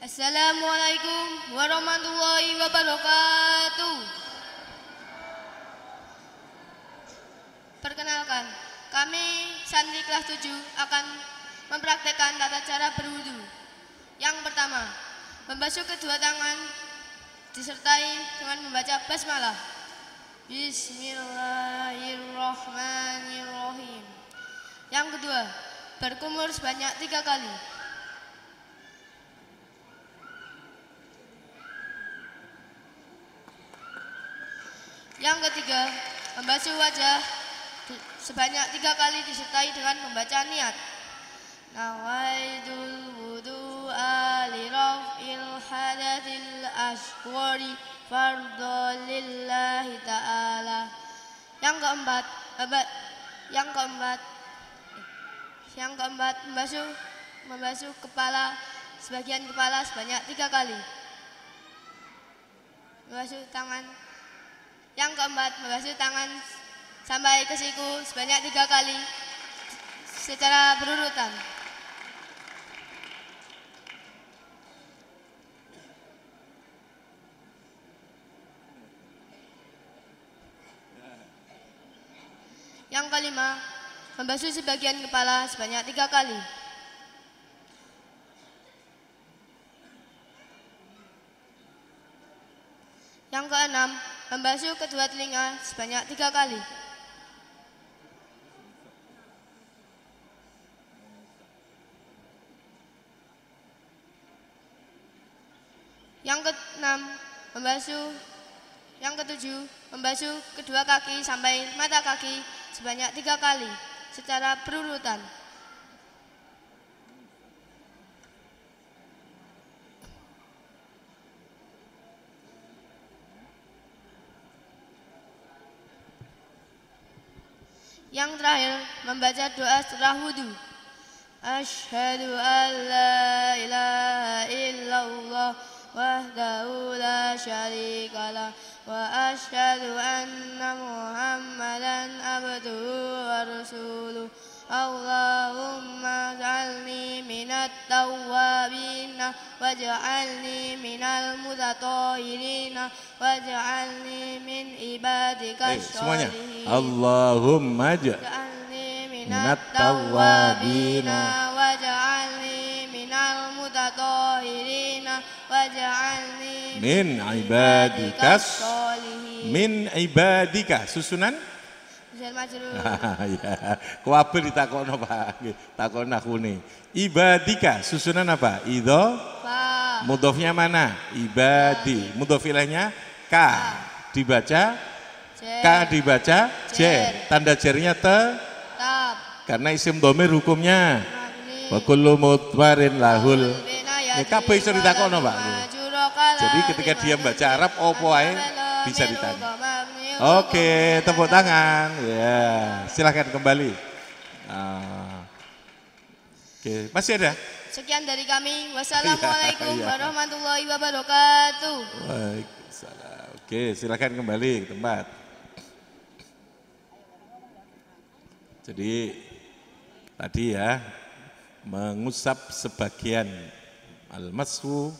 Assalamualaikum warahmatullahi wabarakatuh. Perkenalkan, kami santri kelas 7 akan mempraktekkan tata cara berwudu. Yang pertama, membasuh kedua tangan disertai dengan membaca basmalah. Bismillahirrahmanirrahim. Yang kedua, berkumur sebanyak 3 kali. Yang ketiga, membasuh wajah sebanyak 3 kali disertai dengan membaca niat. Nawaitul wudu'a li raf'il hadatsil asghari fardhu lillahi ta'ala. Yang keempat, membasuh sebagian kepala sebanyak 3 kali. Yang keempat, membasuh tangan sampai ke siku sebanyak 3 kali secara berurutan. Yang kelima, membasuh sebagian kepala sebanyak 3 kali. Yang keenam, membasuh kedua telinga sebanyak 3 kali. Yang ketujuh, membasuh kedua kaki sampai mata kaki sebanyak 3 kali secara berurutan. Yang terakhir, membaca doa setelah wudu. Asyhadu an la ilaha illallah wahdahu la syarikalah wa asyhadu anna Muhammadan abduhu wa rasuluh. Allahumma ja'alni minat tawwabina waj'alni minal mutatahhirina waj'alni min ibadikas sholihin. Allahumma ja'alni minat tawwabina waj'alni minal mutatahhirina waj'alni min ibadikas sholihin. Min ibadika susunan ya, kuabil ditakokno Pak, takon aku nih. Ibadika susunan apa? Idho, mudhofnya mana? Ibadi, mudhof ilaihnya ka, dibaca k, dibaca jer, tanda jernya tetap, karena isim dhamir hukumnya wa kullu mudmarin lahul. Ya kabeh iso ditakokno Pak. Jadi ketika dia baca Arab opo ae bisa ditanya. Oke, tepuk tangan. Ya, silahkan kembali. Oke, masih ada? Sekian dari kami. Wassalamualaikum warahmatullahi wabarakatuh. Waalaikumsalam. Oke, silahkan kembali ke tempat. Jadi tadi ya, mengusap sebagian al-mashu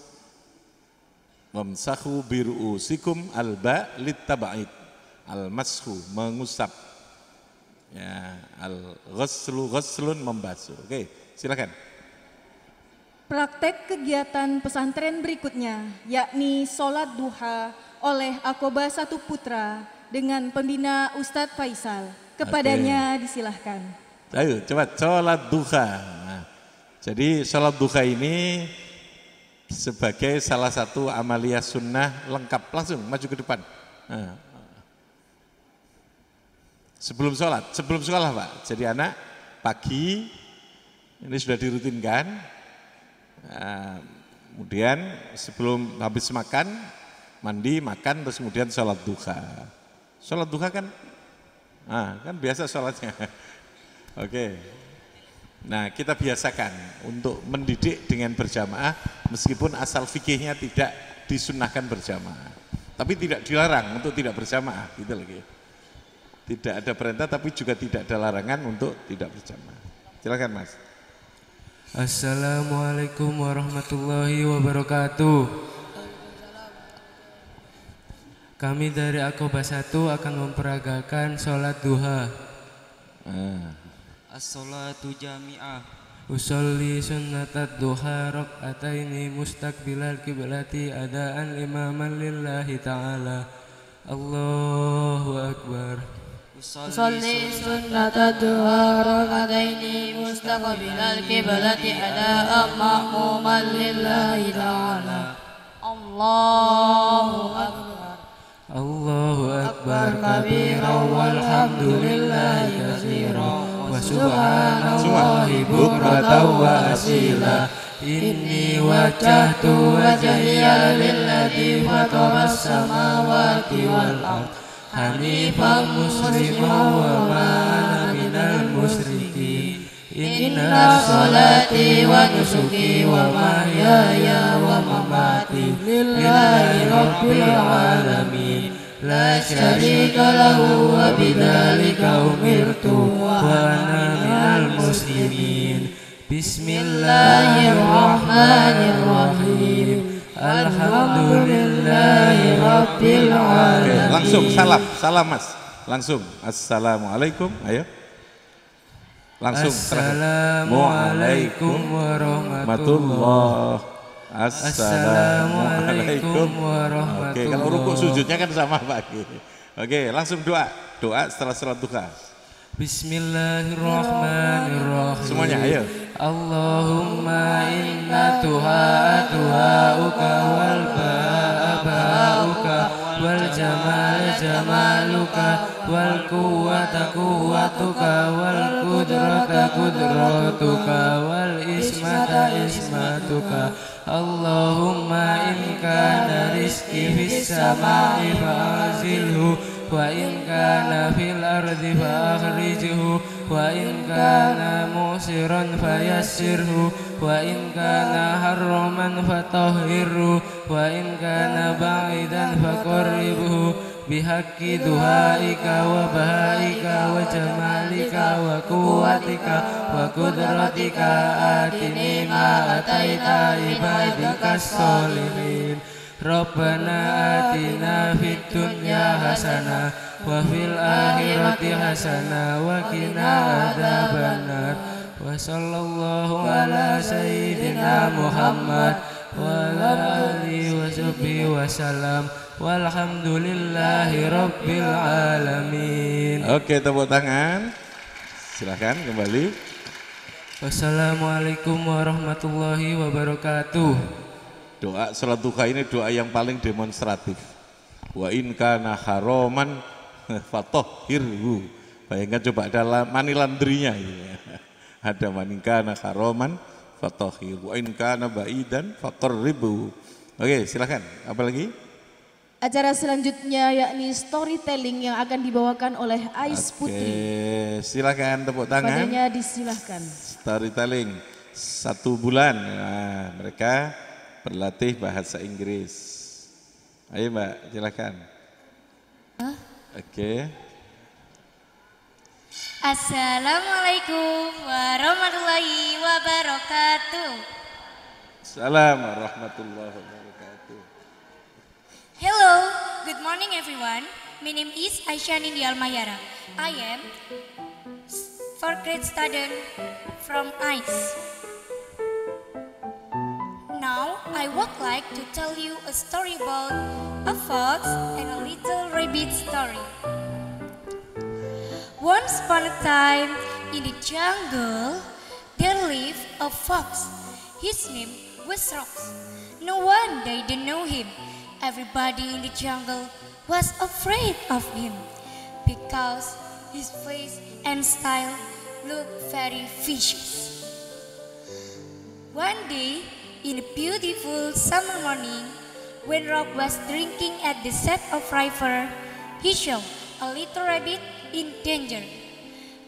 wamsahu biru'usikum alba litaba'id. Al-mashu mengusap, ya, al-ghaslu ghaslun membasuh. Oke, silakan. Praktek kegiatan pesantren berikutnya yakni sholat duha oleh Aqobah 1 Putra dengan pembina Ustadz Faisal. Kepadanya disilahkan. Ayo coba sholat duha. Nah, jadi sholat duha ini sebagai salah satu amaliyah sunnah lengkap. Langsung maju ke depan. Nah. Sebelum sekolah Pak. Jadi anak pagi ini sudah dirutinkan. Nah, kemudian sebelum habis makan, mandi, makan, terus kemudian sholat duha. Sholat duha kan, kan biasa sholatnya. Oke. Nah kita biasakan untuk mendidik dengan berjamaah, meskipun asal fikihnya tidak disunnahkan berjamaah. Tapi tidak dilarang untuk tidak berjamaah, gitu lagi. Tidak ada perintah tapi juga tidak ada larangan untuk tidak berjamaah. Silakan Mas. Assalamualaikum warahmatullahi wabarakatuh. Kami dari Aqobah 1 akan memperagakan sholat duha. As-sholatu jami'ah. Usolli sunnatad duha rak'ataini mustaqbilal kiblati adaan imaman lillahi ta'ala. Allahu Akbar. Usolli sunnatad duha rak'ataini mustaqbilal kiblati adaan ma'muman lillahi ta'ala. Allahu Akbar. Allahu Akbar kabira walhamdulillahi katsira wa subhanallahi bukratan wa asila. Inni wajjahtu wajhiya lilladzi fataras samawati wal ardh hanifan musliman wa ma ana minal musyrikin. Inna sholati wa nusuki wa mahyaya wa mamati lillahi rabbil alamin. La syarika lahu wa bidzalika umirtu wa ana minal muslimin. Bismillahirrahmanirrahim. Alhamdulillahi rabbil alamin. Langsung salam Mas. Langsung. Assalamualaikum. Ayo. Langsung. Assalamualaikum warahmatullahi. Assalamualaikum warahmatullahi. Oke, kalau rukuk sujudnya kan sama Pak. Oke, langsung doa setelah sholat duha. Bismillahirrahmanirrahim. Semuanya ayo. Allahumma inna tuha'uka wal ba'uka wal jamaluka wal quwwatuka wal qudratuka wal ismatuka. Allahumma in kana rizqi fis samai fa'zilhu wa in kana fil ardi fa'akhrijhu wa in kana musiran fayassirhu wa in kana harraman fatahhirhu wa in kana ba'idan faqarribhu bihaqqi duhaika wa bahaika wa jamalika wa quwwatika wa qudratika atini ma ataita ibadika sholihin. Rabbana atina fid dunya hasanah wa fil akhirati hasanah wa qina adzabannar. Wa sallallahu ala sayyidina Muhammad wa ala alihi wa sahbihi wa salam. Walhamdulillahi rabbil alamin. Oke, tepuk tangan. Silahkan kembali. Wassalamualaikum warahmatullahi wabarakatuh. Doa sholat duha ini doa yang paling demonstratif. Wa in kana haraman fatahhirhu. Bayangkan coba ada money laundry-nya. Ada wa in kana haraman fatahhirhu. Wa in kana ba'idan faqarribhu. Oke, silakan. Apa lagi? Acara selanjutnya yakni storytelling yang akan dibawakan oleh Ais Putri. Oke, silakan tepuk tangan. Padanya disilahkan. Storytelling 1 bulan. Nah, mereka berlatih bahasa Inggris. Ayo Mbak, silakan. Oke. Assalamualaikum warahmatullahi wabarakatuh. Assalamualaikum warahmatullahi wabarakatuh. Hello, good morning everyone. My name is Aisyah Nindi Almayara. I am 4th grade student from ICE. Now, I would like to tell you a story about a fox and a little rabbit story. Once upon a time, in the jungle, there lived a fox. His name was Rox. No one didn't know him. Everybody in the jungle was afraid of him because his face and style looked very vicious. One day, in a beautiful summer morning, when Rock was drinking at the side of river, he saw a little rabbit in danger.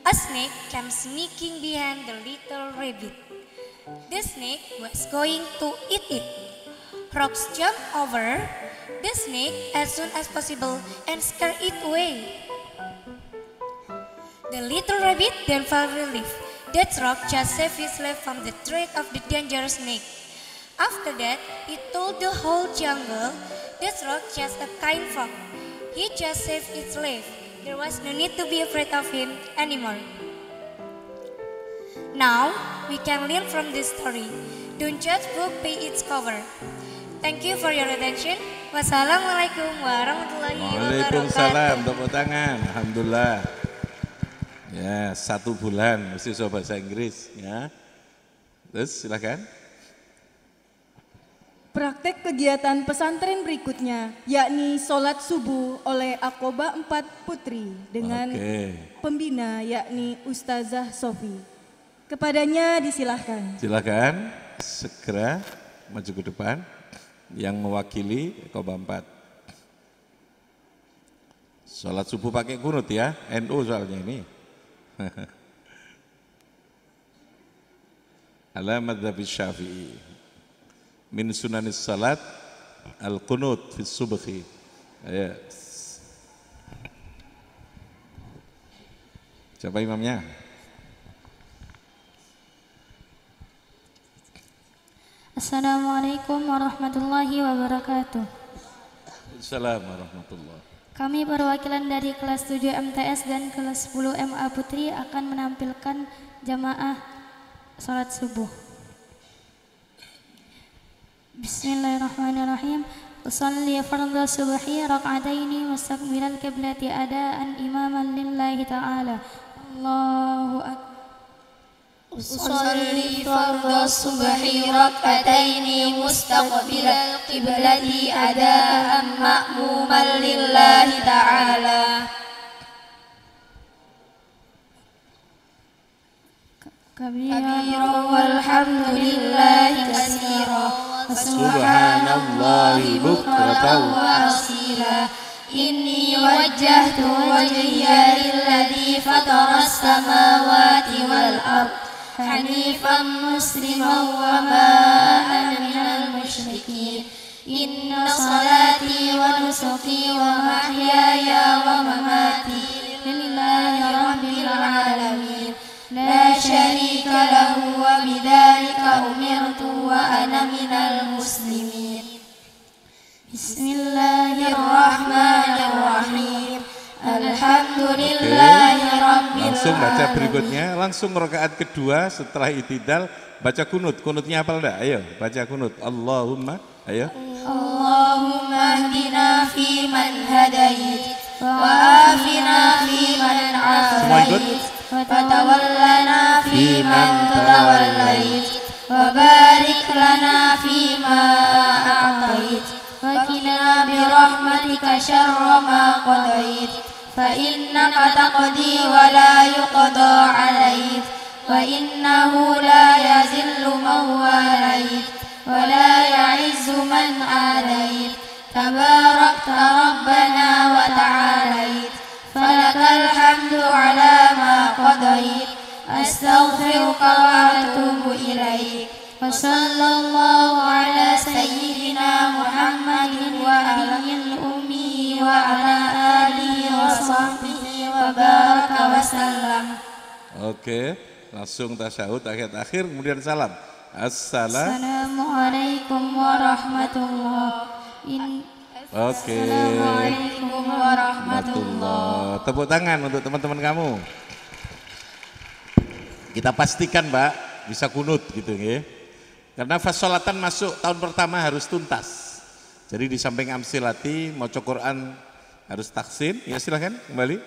A snake came sneaking behind the little rabbit. The snake was going to eat it. Rock jumped over the snake as soon as possible and scared it away. The little rabbit then felt relief That rock just saved his life from the threat of the dangerous snake. After that, he told the whole jungle, that rock just a kind frog. He just saved its life. There was no need to be afraid of him anymore. Now, we can learn from this story. Don't judge book by its cover. Thank you for your attention. Wassalamualaikum warahmatullahi wabarakatuh. Waalaikumsalam, tepuk tangan. Alhamdulillah. Ya, 1 bulan mesti bisa bahasa Inggris ya. Terus silakan. Praktek kegiatan pesantren berikutnya, yakni sholat subuh oleh Aqobah 4 Putri dengan pembina yakni Ustazah Sofi. Kepadanya disilahkan. Silakan segera maju ke depan yang mewakili Aqobah 4. Sholat subuh pakai kunut ya, NU soalnya ini. Ala madzhab Syafi'i. Min sunanis salat al-qunut fi subhi. Ayo. Siapa imamnya? Assalamualaikum warahmatullahi wabarakatuh. Assalamualaikum warahmatullahi. Kami perwakilan dari kelas 7 MTS dan kelas 10 MA Putri akan menampilkan jamaah salat subuh. Bismillahirrahmanirrahim. Usalli fardhu subhi rak'ataini mustaqbilal qiblati adaan imaman lillahi ta'ala. Allahu akbar. Usalli fardhu subhi rak'ataini mustaqbilal qiblati adaan ma'muman lillahi ta'ala. Kabira walhamdulillahi katsira wa subhanallahi bukratan wa asila. Inni wajjahtu wajhiya lilladzi fataras samawati wal ard hanifan musliman wa ma ana minal musyrikin. Inna salati wa nusuki wa mahyaya wa mamati lillahi rabbil alamin. La syarika lahu wa bidzalika umirtu wa ana minal muslimin. Bismillahirrahmanirrahim. Alhamdulillahi rabbil alamin. Langsung baca berikutnya, langsung rakaat kedua setelah itidal baca kunut. Kunutnya apa enggak? Ayo baca kunut. Allahumma, ayo. Allahumma hdina fi man hadait wa afina fi man afait wa tawallana fi man tawallait wa barik lana fi ma a'tait wa qina bi rahmatika syarra ma qadait fa innaka taqdi wa la yuqda 'alait wa innahu la yazillu man walait wa la ya'izzu man adait tabarakta rabbana wa ta'alait falakal hamdu ala ma qadait astaghfiruka wa atubu ilaik wa sallallahu ala sayyidina Muhammadin wa aliyil ummi wa ala alihi wa sahbihi wa baraka wa sallam. Oke, langsung tasyahud akhir-akhir kemudian salam. Assalamualaikum warahmatullahi. Oke. Assalamualaikum warahmatullahi. Tepuk tangan untuk teman-teman kamu. Kita pastikan Mbak bisa kunut gitu ya. Karena fasolatan masuk tahun pertama harus tuntas. Jadi di samping amsilati, maca Quran harus taksin. Ya silahkan kembali.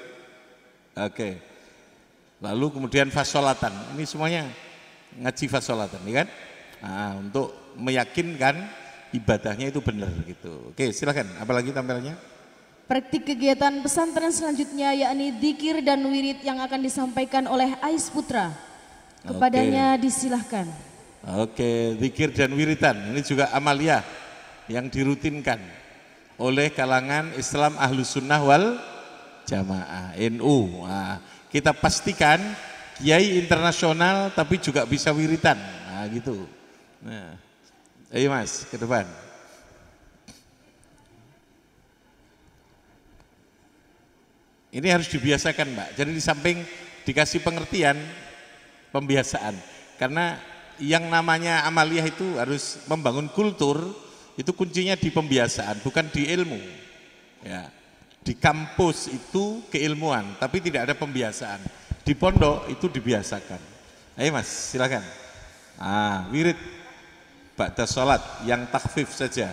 Oke. Lalu kemudian fasolatan. Ini semuanya ngaji fasolatan, ya kan? Nah, untuk meyakinkan ibadahnya itu benar gitu. Oke, silakan. Apalagi tampilannya? Praktik kegiatan pesantren selanjutnya yakni dzikir dan wirid yang akan disampaikan oleh Ais Putra. Kepadanya disilahkan. Oke, dzikir dan wiritan. Ini juga amaliyah yang dirutinkan oleh kalangan Islam Ahlus Sunnah wal Jamaah NU. Nah, kita pastikan kiai internasional tapi juga bisa wiritan. Nah, gitu. Nah, ayo Mas, ke depan. Ini harus dibiasakan Mbak. Jadi di samping dikasih pengertian, pembiasaan. Karena yang namanya amaliyah itu harus membangun kultur, itu kuncinya di pembiasaan, bukan di ilmu. Ya, di kampus itu keilmuan, tapi tidak ada pembiasaan. Di pondok itu dibiasakan. Ayo Mas, silakan. Wirid ba'da sholat yang takhfif saja.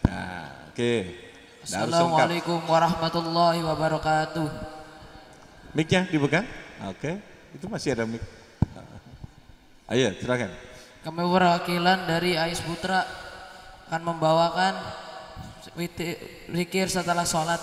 Nah, oke. Assalamualaikum warahmatullahi wabarakatuh. Mic-nya dipegang? Oke, itu masih ada mic. Ayo, silakan. Kami perwakilan dari Ais Putra akan membawakan zikir setelah sholat.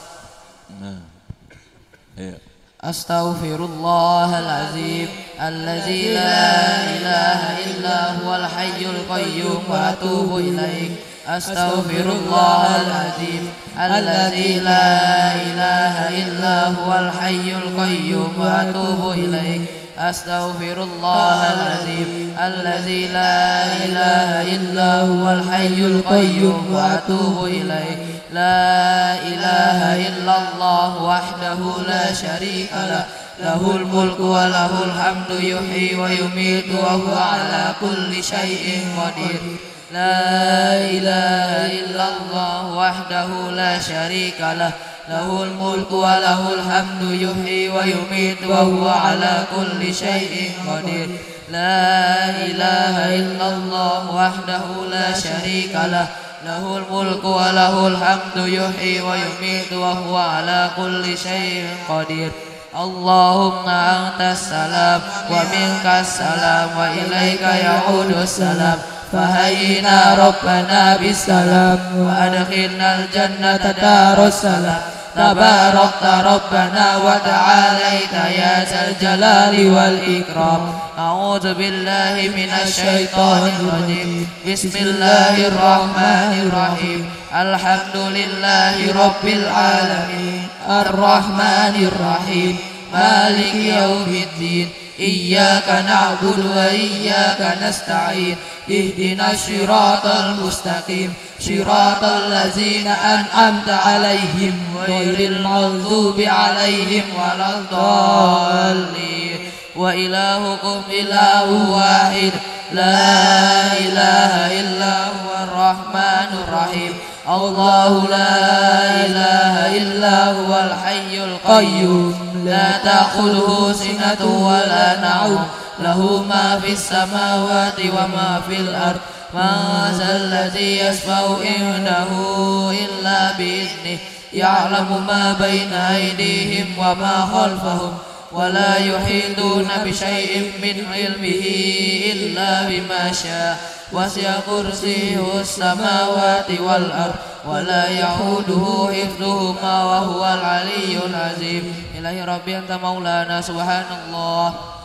Ayo. Astaghfirullahalazim allazi la ilaha illa huwal hayyul qayyum wa atubu ilaih. Astaghfirullahalazim allazi la ilaha illa huwal hayyul qayyum wa atubu ilaih. Astaghfirullahalazim allazi la ilaha illa huwal hayyul qayyum wa atubu ilaih. La ilaha illallah wahdahu la syarika lah, lahul mulku wa lahul hamdu yuhyi wa yumitu wa huwa ala kulli syai'in qadir. La ilaha illallah wahdahu la syarika lah, lahul mulku wa lahul hamdu yuhyi wa yumitu wa huwa ala kulli syai'in qadir. La ilaha illallah wahdahu la syarika lah, lahul mulku wa lahul hamdu yuhyi wa yumitu wa huwa ala kulli syai'in qadir. Allahumma antas salam wa minkas salam wa ilaika ya'udus salam. Fahayyina rabbana bisalam wa adkhilnal jannata darus salam. Tabarakta rabbana wa ta'alaita ya zal jalali wal ikram. A'udzu billahi minasy syaithanir rajim. Bismillahirrahmanirrahim. Alhamdulillahi rabbil alamin. Arrahmanir rahim. Maliki yaumiddin. Iyyaka na'budu wa iyyaka nasta'in. Ihdinas siratal mustaqim. Siratal ladzina an'amta 'alaihim ghairil maghdubi 'alaihim waladdallin. Wa ilahukum ilahu wahid. La ilaha illa huwar rahmanur rahim. Allahu la ilaha illa huwal hayyul qayyum. La ta'khudhuhu sinatun wa la nawm. Lahu ma fis samawati wa ma fil ard. Ma zal ladzi yashfa'u indahu illa bi'iznihi. Ya'lamu ma baina aydihim wa ma khalfahum. Wa la yuhituna bi syai'in min ilmihi illa bima syaa. Wasi'a kursiyyuhu samawati wal ard wa la yahuduhu hifdhuhuma wa huwal aliyyul azim. Ilahi rabbi anta maulana subhanallah.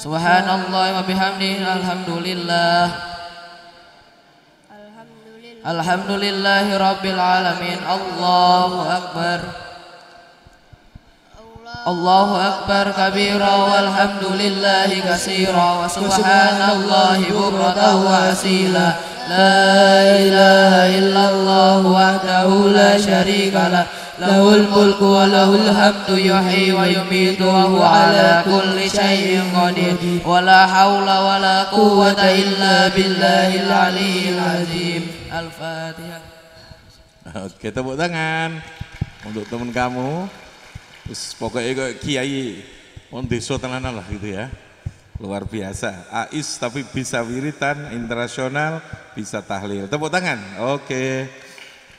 Subhanallah wa bihamdihi alhamdulillah. Alhamdulillahi rabbil alamin. Allahu akbar. Allahu akbar kabira walhamdulillahi katsira wa subhanallahi bukratan wa asila. La ilaha illallah wahdahu la syarika lah, lahul mulku wa lahul hamdu yuhyi wa yumitu wa huwa ala kulli syai'in qadir. Wa la haula wa la quwwata illa billahil aliyyil azim. Al-Fatihah. Oke, tepuk tangan untuk teman kamu. Terus pokoknya kayak kiai desa tenanan lah gitu ya, luar biasa. Ais tapi bisa wiritan internasional, bisa tahlil. Tepuk tangan. Oke.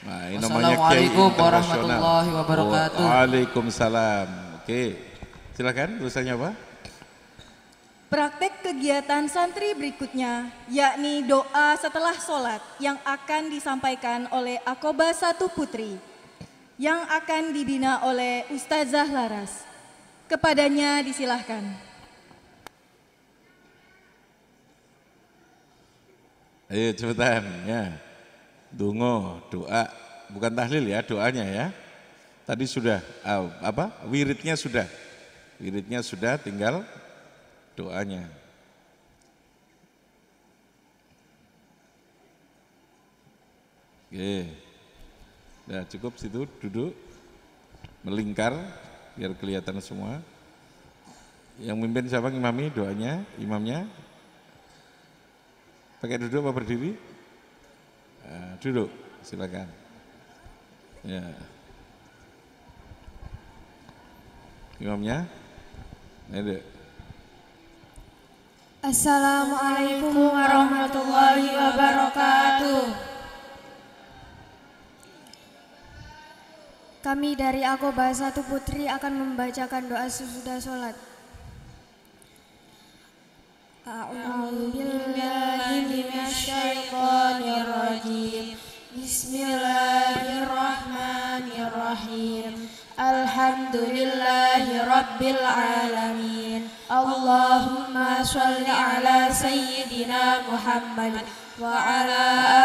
Nah, ini namanya kiai Assalamualaikum internasional. warahmatullahi wabarakatuh. Waalaikumsalam. Oke, silakan tulisannya apa? Praktek kegiatan santri berikutnya, yakni doa setelah sholat yang akan disampaikan oleh Aqobah 1 Putri, yang akan dibina oleh Ustazah Laras. Kepadanya disilahkan. Ayo cepetan ya. Dungo, doa, bukan tahlil ya, doanya ya. Tadi sudah, wiridnya sudah. Wiridnya sudah, tinggal doanya. Oke. Nah, cukup situ, duduk, melingkar, biar kelihatan semua. Yang mimpin siapa ngimami doanya, imamnya? Pakai duduk apa berdiri? Duduk, silakan. Ya. Imamnya? Ayo. Assalamualaikum warahmatullahi wabarakatuh. Kami dari Aqobah 1 Putri akan membacakan doa sesudah sholat. A'udzubillahi minasyaitonirrajim. Bismillahirrahmanirrahim. Alhamdulillahi rabbil alamin. Allahumma sholli ala sayyidina Muhammad wa ala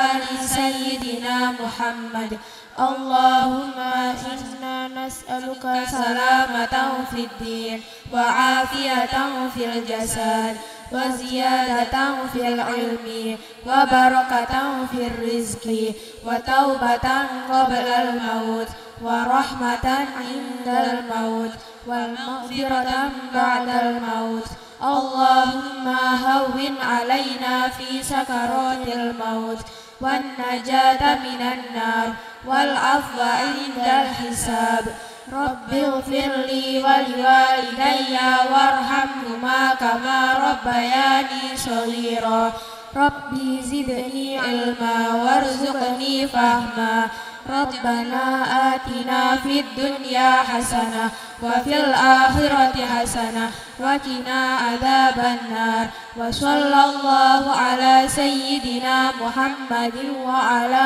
ali sayyidina Muhammad. Allahumma inna nas'aluka salamatan fid din wa afiyatan fil jasad wa ziyadatan fil ilmi wa barakatan fil rizki wa taubatan qabla al maut wa rahmatan indal maut wal maghfiratan ba'dal maut. Allahumma hawwin alaina fi sakaratil maut wan najata minan nar wal afwa indal hisab. Rabbighfirli wa liwalidayya warhamhuma kama rabbayani shaghira. Rabbi zidni ilma warzuqni fahma. Rabbana atina fid dunya hasanah wa fil akhirati hasanah wa qina adzabannar. Wa sallallahu ala sayyidina Muhammadin wa ala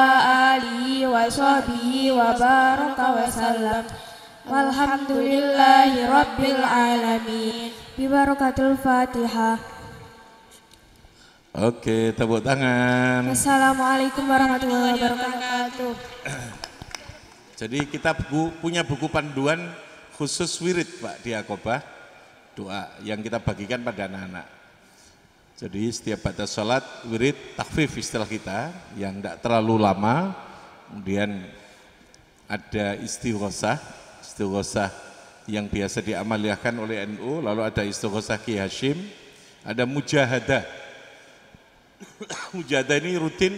alihi wa sahbihi wa baraka wa sallam. Walhamdulillahi rabbil alamin. Bi barakatul Fatihah. Oke, tepuk tangan. Assalamualaikum warahmatullahi wabarakatuh. Jadi kita punya buku panduan khusus wirid Pak di Aqobah, doa yang kita bagikan pada anak-anak. Jadi setiap batas sholat, wirid, takhfif istilah kita yang tidak terlalu lama. Kemudian ada istighosah yang biasa diamaliyahkan oleh NU, lalu ada istighosah Ki Hashim, ada mujahadah. Mujahadah ini rutin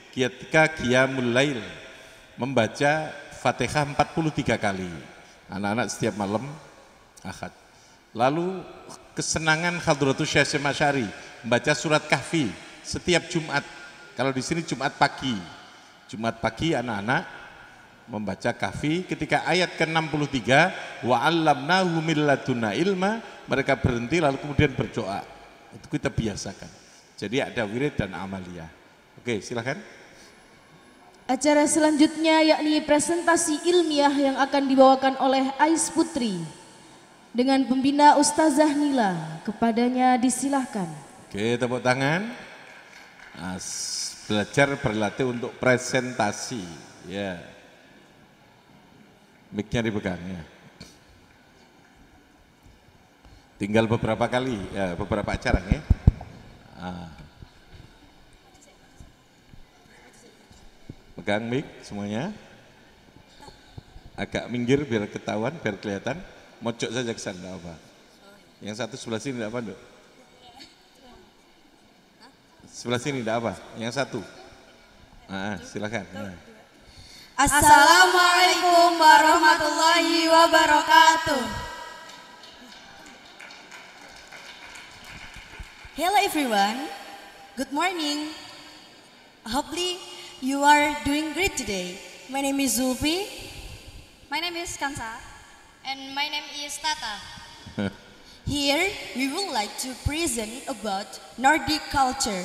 ketika qiyamul lail, membaca Fatihah 43 kali, anak-anak setiap malam Ahad. Lalu kesenangan Hadratus Syekh Hasyim Asy'ari, membaca surat Kahfi setiap Jumat. Kalau di sini Jumat pagi anak-anak membaca Kahfi ketika ayat ke-63 wa 'allamnahu min ladunna ilma, mereka berhenti lalu kemudian berdoa. Itu kita biasakan. Jadi ada wirid dan amaliyah. Oke, silakan. Acara selanjutnya yakni presentasi ilmiah yang akan dibawakan oleh Ais Putri dengan pembina Ustazah Nila. Kepadanya disilahkan. Oke, tepuk tangan. Belajar berlatih untuk presentasi. Ya. Mic-nya dipegang ya. Tinggal beberapa kali, ya, beberapa acara ya. Pegang mic semuanya. Agak minggir biar ketahuan, biar kelihatan. Mojok saja ke sana, enggak apa. Yang satu sebelah sini enggak apa, Dok? Sebelah sini enggak apa? Yang satu. Silakan. Ya. Assalamualaikum warahmatullahi wabarakatuh. Hello everyone, good morning. Hopefully you are doing great today. My name is Zulfi. My name is Kansa. And my name is Tata. Here we would like to present about Nordic culture.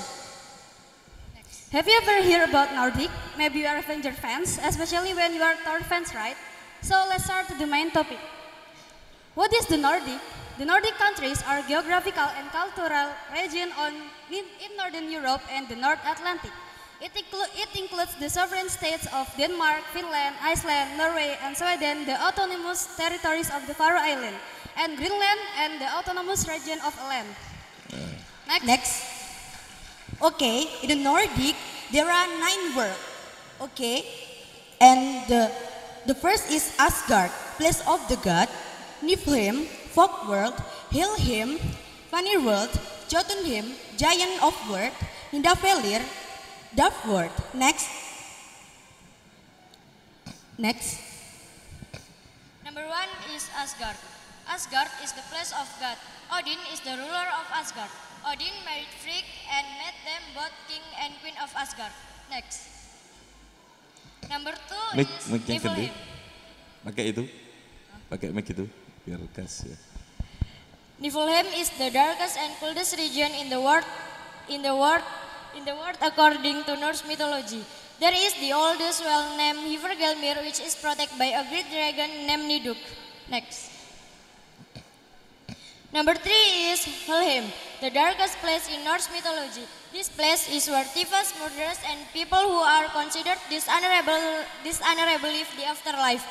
Have you ever heard about Nordic? Maybe you are Avenger fans, especially when you are Thor fans, right? So let's start with the main topic. What is the Nordic? The Nordic countries are geographical and cultural region in Northern Europe and the North Atlantic. It includes the sovereign states of Denmark, Finland, Iceland, Norway, and Sweden, the autonomous territories of the Faroe Islands, and Greenland, and the autonomous region of Åland. Next. Okay, in the Nordic, there are 9 worlds. Okay, and the first is Asgard, place of the god, Niflheim, folk world, Hilhim, Vanirworld, Jotunheim, Giant of Word, Nidavellir, Dafword. Next. Number 1 is Asgard. Asgard is the place of God. Odin is the ruler of Asgard. Odin married Frigg and made them both king and queen of Asgard. Next. Number 2 is Niflheim. Pakai mic itu biar gas ya. Niflheim is the darkest and coldest region in the world according to Norse mythology. There is the oldest well-named Hvergelmir, which is protected by a great dragon named Niduk. Next. Number 3 is Helheim, the darkest place in Norse mythology. This place is where thieves, murderers, and people who are considered dishonorable live the afterlife.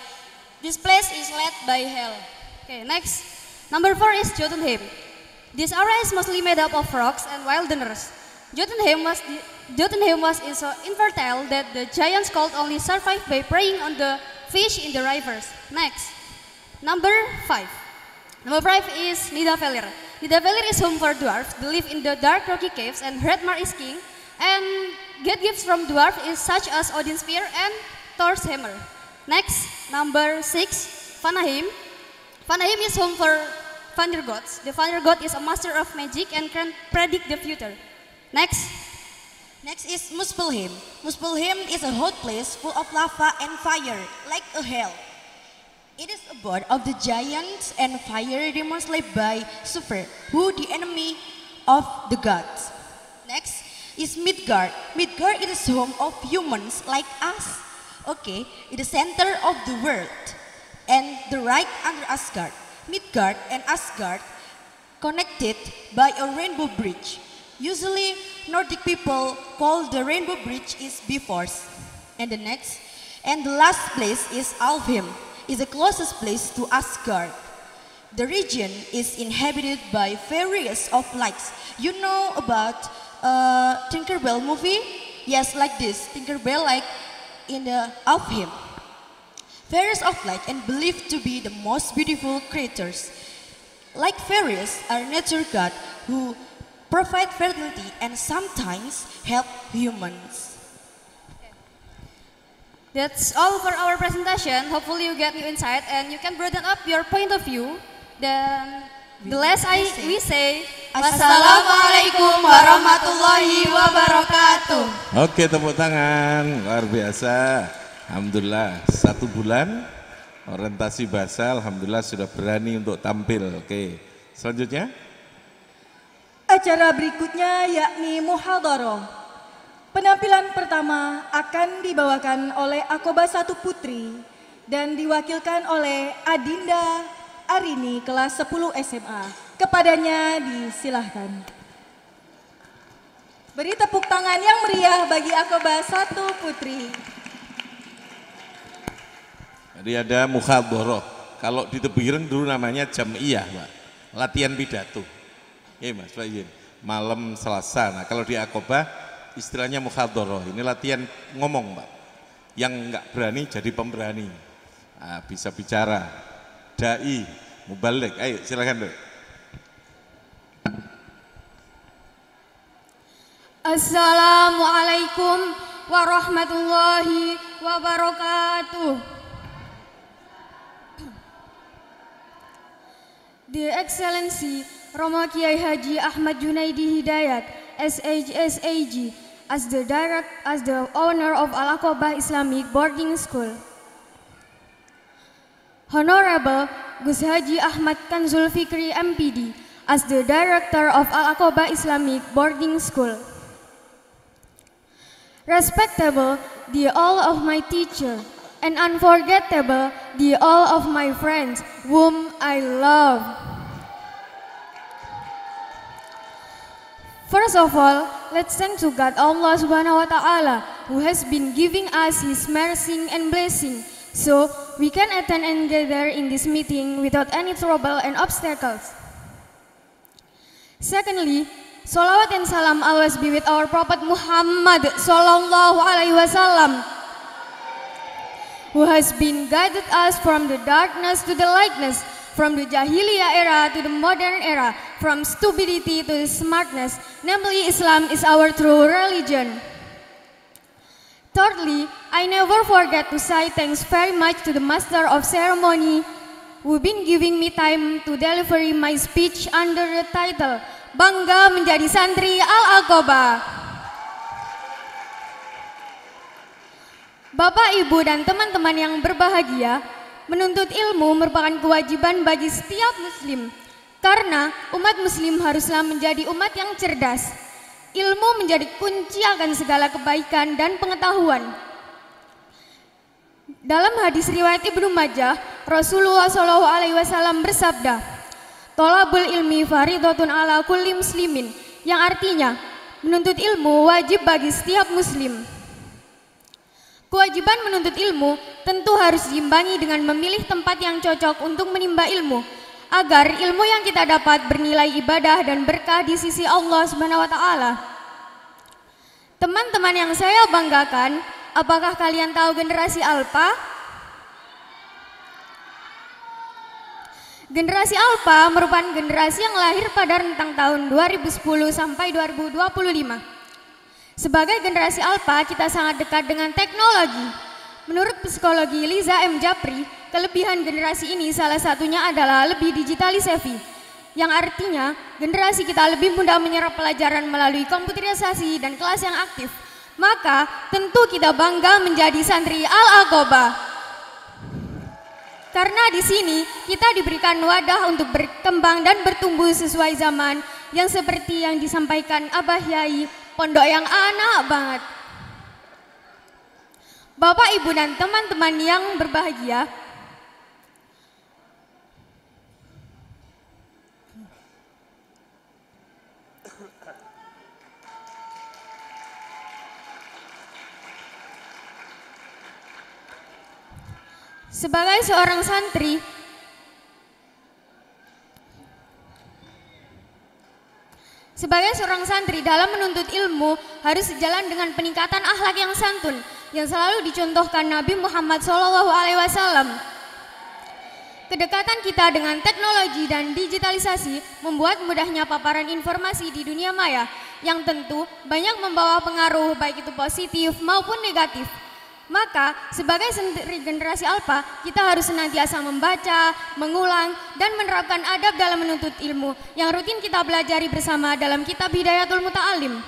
This place is led by hell. Okay, next. Number 4 is Jotunheim. This area is mostly made up of rocks and wilderness. Jotunheim was so infertile that the giants could only survive by preying on the fish in the rivers. Next. Number 5. Number 5 is Nidavellir. Nidavellir is home for dwarfs. They live in the dark rocky caves and Hredmar is king. And get gifts from dwarfs is such as Odin's spear and Thor's hammer. Next, number 6, Vanaheim. Vanaheim is home for Vanir gods. The Vanir god is a master of magic and can predict the future. Next is Muspelheim. Muspelheim is a hot place full of lava and fire, like a hell. It is abode of the giants and fire demons led by Super, who the enemy of the gods. Next is Midgard. Midgard is the home of humans like us. Okay, it is the center of the world and the right under Asgard. Midgard and Asgard connected by a rainbow bridge. Usually, Nordic people call the rainbow bridge is Bifrost. And the last place is Alfheim, is the closest place to Asgard. The region is inhabited by fairies of lights. You know about Tinkerbell movie? Yes, like this. Tinkerbell like in the Alfheim. Fairies of light and believed to be the most beautiful creatures. Like fairies are nature god who provide fertility and sometimes help humans. That's all for our presentation. Hopefully you get new insight and you can broaden up your point of view. Then the last we say, Assalamualaikum warahmatullahi wabarakatuh. Oke, tepuk tangan, luar biasa. Alhamdulillah, 1 bulan orientasi bahasa, alhamdulillah sudah berani untuk tampil. Oke, selanjutnya. Acara berikutnya yakni Muhadharah. Penampilan pertama akan dibawakan oleh Aqobah 1 Putri dan diwakilkan oleh Adinda Arini kelas 10 SMA. Kepadanya disilahkan. Beri tepuk tangan yang meriah bagi Aqobah 1 Putri. Jadi ada Muhadharah. Kalau di Tebuireng dulu namanya Jam'iyah, Pak. Latihan pidato. Mas Pak Izin, malam Selasa. Nah, kalau di Aqobah istilahnya Muhadharah. Ini latihan ngomong, Pak. Yang enggak berani jadi pemberani. Nah, bisa bicara. Dai, mubalik. Ayo silakan, Dok. Assalamualaikum warahmatullahi wabarakatuh. The Excellency Romo Kiai Haji Ahmad Junaidi Hidayat, SHSAG, as the owner of Al-Aqobah Islamic Boarding School. Honorable Gus Haji Ahmad Kanzul Fikri MPD, as the director of Al-Aqobah Islamic Boarding School. Respectable the all of my teacher, and unforgettable the all of my friends whom I love. First of all, let's thank to God Allah Subhanahu wa Ta'ala who has been giving us His mercy and blessing so we can attend and gather in this meeting without any trouble and obstacles. Secondly, salawat and salam always be with our Prophet Muhammad Sallallahu Alaihi Wasallam, who has been guided us from the darkness to the lightness, from the Jahiliyah era to the modern era, from stupidity to the smartness. Namely, Islam is our true religion. Thirdly, I never forget to say thanks very much to the master of ceremony who been giving me time to deliver my speech under the title Bangga Menjadi Santri Al-Aqobah. Bapak, Ibu, dan teman-teman yang berbahagia, menuntut ilmu merupakan kewajiban bagi setiap muslim. Karena umat muslim haruslah menjadi umat yang cerdas. Ilmu menjadi kunci akan segala kebaikan dan pengetahuan. Dalam hadis riwayat Ibnu Majah, Rasulullah SAW bersabda, "Thalabul ilmi fardhatun ala kulli muslimin," yang artinya menuntut ilmu wajib bagi setiap muslim. Kewajiban menuntut ilmu tentu harus diimbangi dengan memilih tempat yang cocok untuk menimba ilmu, agar ilmu yang kita dapat bernilai ibadah dan berkah di sisi Allah Subhanahu wa taala. Teman-teman yang saya banggakan, apakah kalian tahu generasi Alpha? Generasi Alpha merupakan generasi yang lahir pada rentang tahun 2010 sampai 2025. Sebagai generasi Alpha, kita sangat dekat dengan teknologi. Menurut psikologi Liza M. Japri, kelebihan generasi ini salah satunya adalah lebih digitally savvy, yang artinya generasi kita lebih mudah menyerap pelajaran melalui komputerisasi dan kelas yang aktif. Maka tentu kita bangga menjadi santri Al-Aqobah. Karena di sini kita diberikan wadah untuk berkembang dan bertumbuh sesuai zaman, yang seperti yang disampaikan Abah Yai, pondok yang anak banget. Bapak, Ibu, dan teman-teman yang berbahagia, sebagai seorang santri, dalam menuntut ilmu harus sejalan dengan peningkatan akhlak yang santun yang selalu dicontohkan Nabi Muhammad SAW. Kedekatan kita dengan teknologi dan digitalisasi membuat mudahnya paparan informasi di dunia maya yang tentu banyak membawa pengaruh baik itu positif maupun negatif. Maka sebagai santri generasi Alpha, kita harus senantiasa membaca, mengulang, dan menerapkan adab dalam menuntut ilmu yang rutin kita pelajari bersama dalam kitab Hidayatul Muta'alim.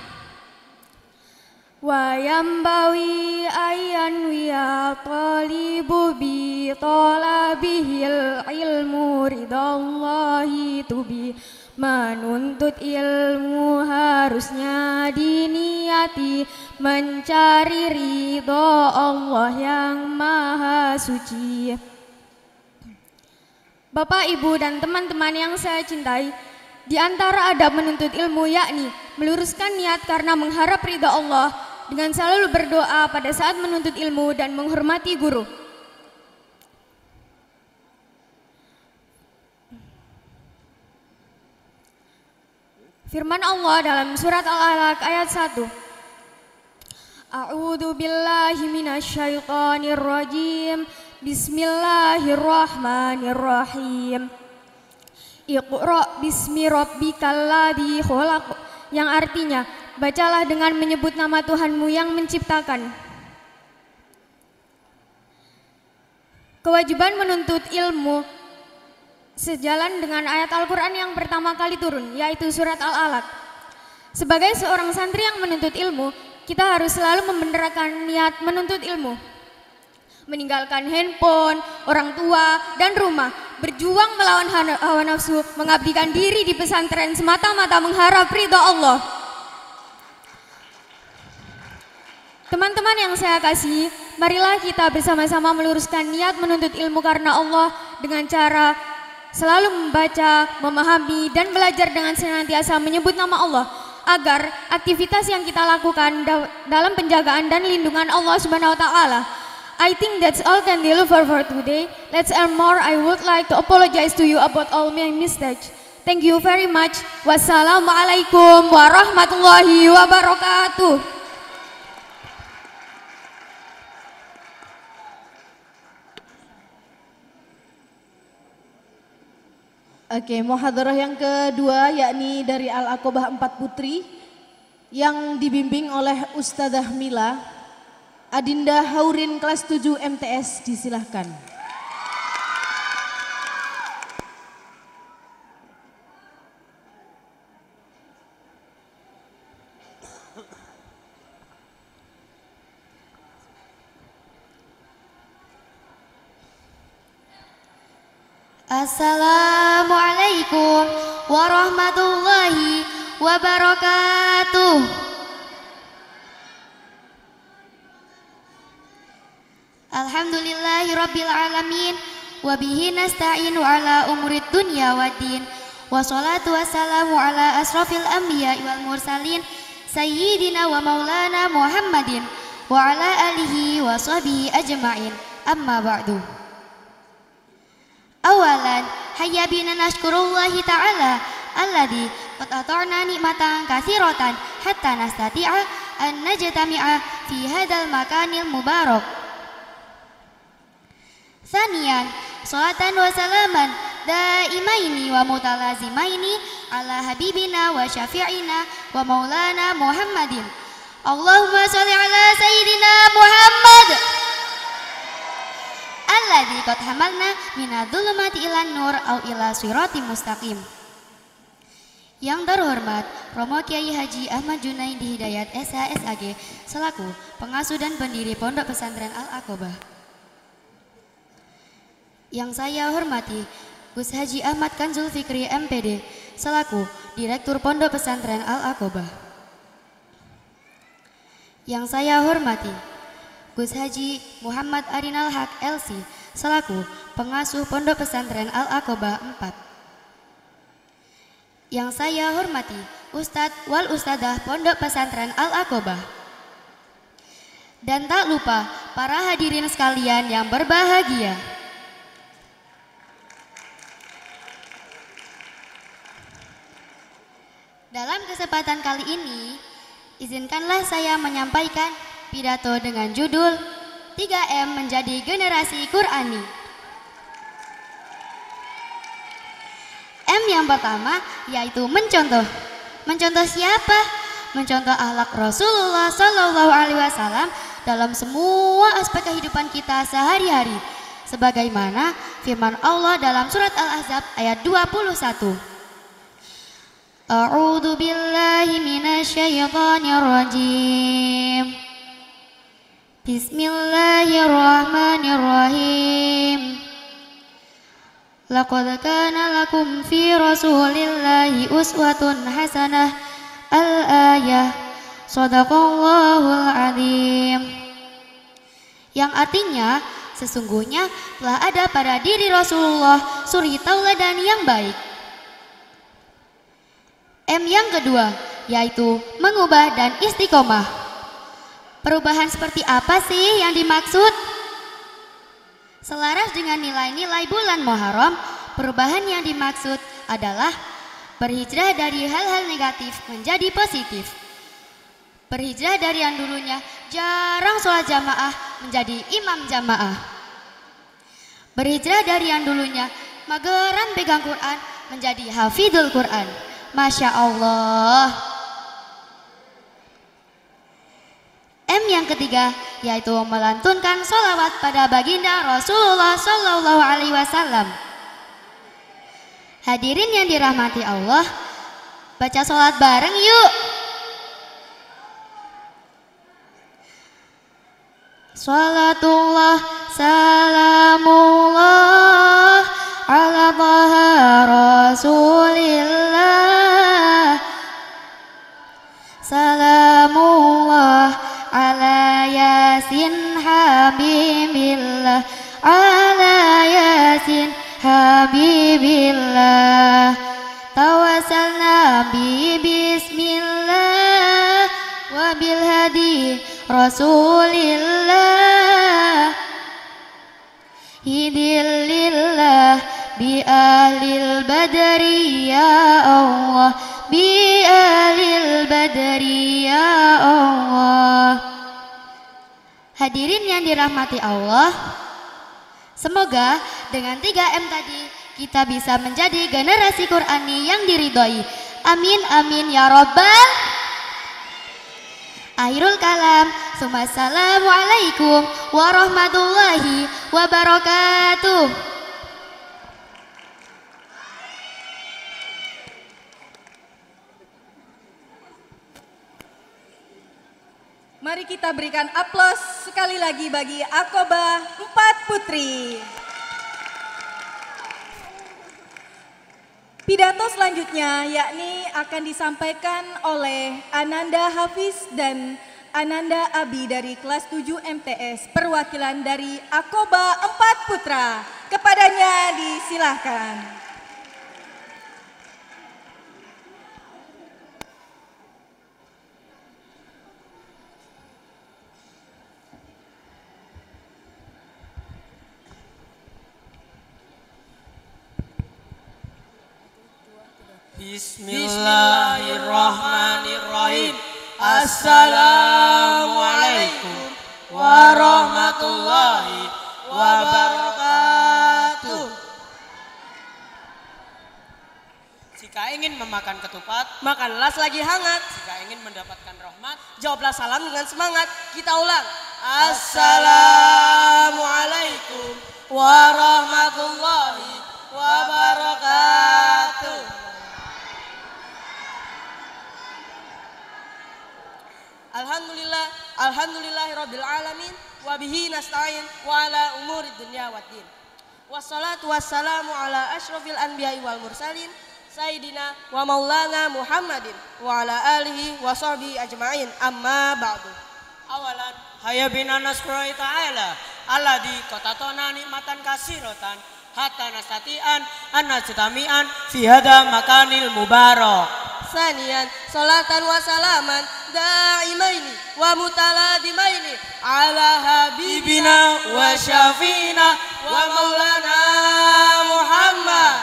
Wa yambawi ayyan wiya talibu bi talabihil ilmu ridallahi tubi. Menuntut ilmu harusnya diniati mencari ridho Allah yang maha suci. Bapak, Ibu, dan teman-teman yang saya cintai, di antara adab menuntut ilmu yakni meluruskan niat karena mengharap ridho Allah dengan selalu berdoa pada saat menuntut ilmu dan menghormati guru. Firman Allah dalam surat Al-Alaq ayat 1. A'udzu billahi minasyaitonir rajim. Bismillahirrahmanirrahim. Iqra bismi rabbikal ladzi khalaq, yang artinya bacalah dengan menyebut nama Tuhanmu yang menciptakan. Kewajiban menuntut ilmu sejalan dengan ayat Al-Quran yang pertama kali turun, yaitu surat Al-Alaq. Sebagai seorang santri yang menuntut ilmu, kita harus selalu membenarkan niat menuntut ilmu. Meninggalkan handphone, orang tua, dan rumah. Berjuang melawan hawa nafsu, mengabdikan diri di pesantren semata-mata mengharap ridha Allah. Teman-teman yang saya kasih, marilah kita bersama-sama meluruskan niat menuntut ilmu karena Allah dengan cara selalu membaca, memahami, dan belajar dengan senantiasa menyebut nama Allah, agar aktivitas yang kita lakukan dalam penjagaan dan lindungan Allah Subhanahu wa taala. I think that's all can deliver for today. Let's earn more. I would like to apologize to you about all my mistakes. Thank you very much. Wassalamualaikum warahmatullahi wabarakatuh. Oke, muhadharah yang kedua yakni dari Al-Aqobah 4 Putri yang dibimbing oleh Ustadzah Mila, Adinda Haurin kelas 7 MTS, disilahkan. Assalamualaikum warahmatullahi wabarakatuh. Alhamdulillahi rabbil alamin wa bihi nasta'inu ala umurid dunya waddin. Wassalatu wassalamu ala asrafil anbiya wal mursalin sayyidina wa maulana Muhammadin wa ala alihi wa sahbihi ajma'in. Amma ba'du. Awalan, hayya bina nashkurullahi ta'ala alladhi qad ata'na nikmatan katsiratan hatta nastati'a an najtami'a fi hadzal makanil mubarak. Saniyan, salatan wa salaman daimaini wa mutalazimaini ala habibina wa syafi'ina wa maulana Muhammadin. Allahumma sholli ala sayyidina Muhammad alladzi qad hamalna minadh-dhulumati ilan nur au ila siratim mustaqim. Yang terhormat Romo Kiai Haji Ahmad Junaidi Hidayat SHSAG selaku pengasuh dan pendiri Pondok Pesantren Al-Aqobah. Yang saya hormati Gus Haji Ahmad Kanzul Fikri MPD selaku Direktur Pondok Pesantren Al-Aqobah. Yang saya hormati Gus Haji Muhammad Arinal Haq LC selaku pengasuh Pondok Pesantren Al-Aqobah 4. Yang saya hormati Ustadz wal Ustadzah Pondok Pesantren Al-Aqobah. Dan tak lupa para hadirin sekalian yang berbahagia. Dalam kesempatan kali ini, izinkanlah saya menyampaikan pidato dengan judul 3M menjadi generasi Qur'ani. M yang pertama yaitu mencontoh. Mencontoh siapa? Mencontoh akhlak Rasulullah Shallallahu Alaihi Wasallam dalam semua aspek kehidupan kita sehari-hari. Sebagaimana firman Allah dalam surat Al-Ahzab ayat 21. A'udzu billahi minasyaitonir rajim. Bismillahirrahmanirrahim. Laqad kana lakum fi Rasulillahi uswatun hasanah. Al-ayah. Shadaqallahul azim. Yang artinya sesungguhnya telah ada pada diri Rasulullah suri tauladan yang baik. M yang kedua yaitu mengubah dan istiqomah. Perubahan seperti apa sih yang dimaksud? Selaras dengan nilai-nilai bulan Muharram, perubahan yang dimaksud adalah berhijrah dari hal-hal negatif menjadi positif. Berhijrah dari yang dulunya jarang sholat jamaah menjadi imam jamaah. Berhijrah dari yang dulunya mageran pegang Quran menjadi hafidul Quran. Masya Allah. M yang ketiga yaitu melantunkan sholawat pada baginda Rasulullah Shallallahu Alaihi Wasallam. Hadirin yang dirahmati Allah, baca sholat bareng yuk. Salatullah salamullah ala taha Rasulillah. Salamullah ala yasin habibillah, ala yasin habibillah. Tawassalna bi bismillah wa bil hadi Rasulillah. Hidillillah bi ahlil badri ya Allah, bi ahlil badri ya Allah. Hadirin yang dirahmati Allah, semoga dengan 3M tadi kita bisa menjadi generasi Qurani yang diridhoi. Amin amin ya robbal. Akhirul kalam. Assalamualaikum warahmatullahi wabarakatuh. Mari kita berikan aplaus sekali lagi bagi Aqobah 4 Putri. Pidato selanjutnya yakni akan disampaikan oleh Ananda Hafiz dan Ananda Abi dari kelas 7 MTS, perwakilan dari Aqobah 4 Putra. Kepadanya disilahkan. Bismillahirrahmanirrahim. Assalamualaikum warahmatullahi wabarakatuh. Jika ingin memakan ketupat, makanlah selagi hangat. Jika ingin mendapatkan rahmat, jawablah salam dengan semangat. Kita ulang. Assalamualaikum warahmatullahi wabarakatuh. Alhamdulillahirabbil alamin wa bihi nasta'in wa ala umurid dunya waddin. Wassalatu wassalamu ala asyrafil anbiya'i wal mursalin sayyidina wa maulana Muhammadin wa ala alihi wa sahbihi ajma'in. Amma ba'du. Awalan hayya bina naskurai ta'ala alladhi qatatona nikmatan kasiratan hatta nastati'an annajtami'an fi hada makanil mubarak. Sanian salatan wa salaman daimaini wa mutaladimaini ala habibina wa syafina wa maulana Muhammad.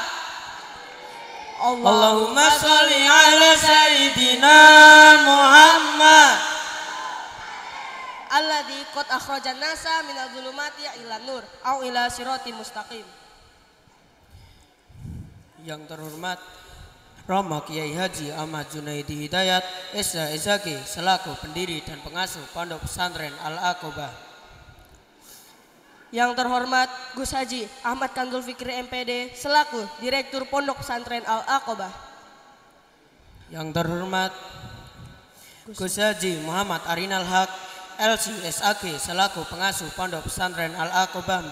Allahumma sholli ala sayyidina Muhammad alladzi qad akhrajan nasa minadh dhulumati ila nur au ila siratim mustaqim. Yang terhormat Romo Kiai Haji Ahmad Junaidi Hidayat SHSHG selaku pendiri dan pengasuh Pondok Pesantren Al-Aqobah. Yang terhormat Gus Haji Ahmad Kandul Fikri MPD selaku Direktur Pondok Pesantren Al-Aqobah. Yang terhormat Gus Haji Muhammad Arinal Haq LCSAG selaku pengasuh Pondok Pesantren Al-Aqobah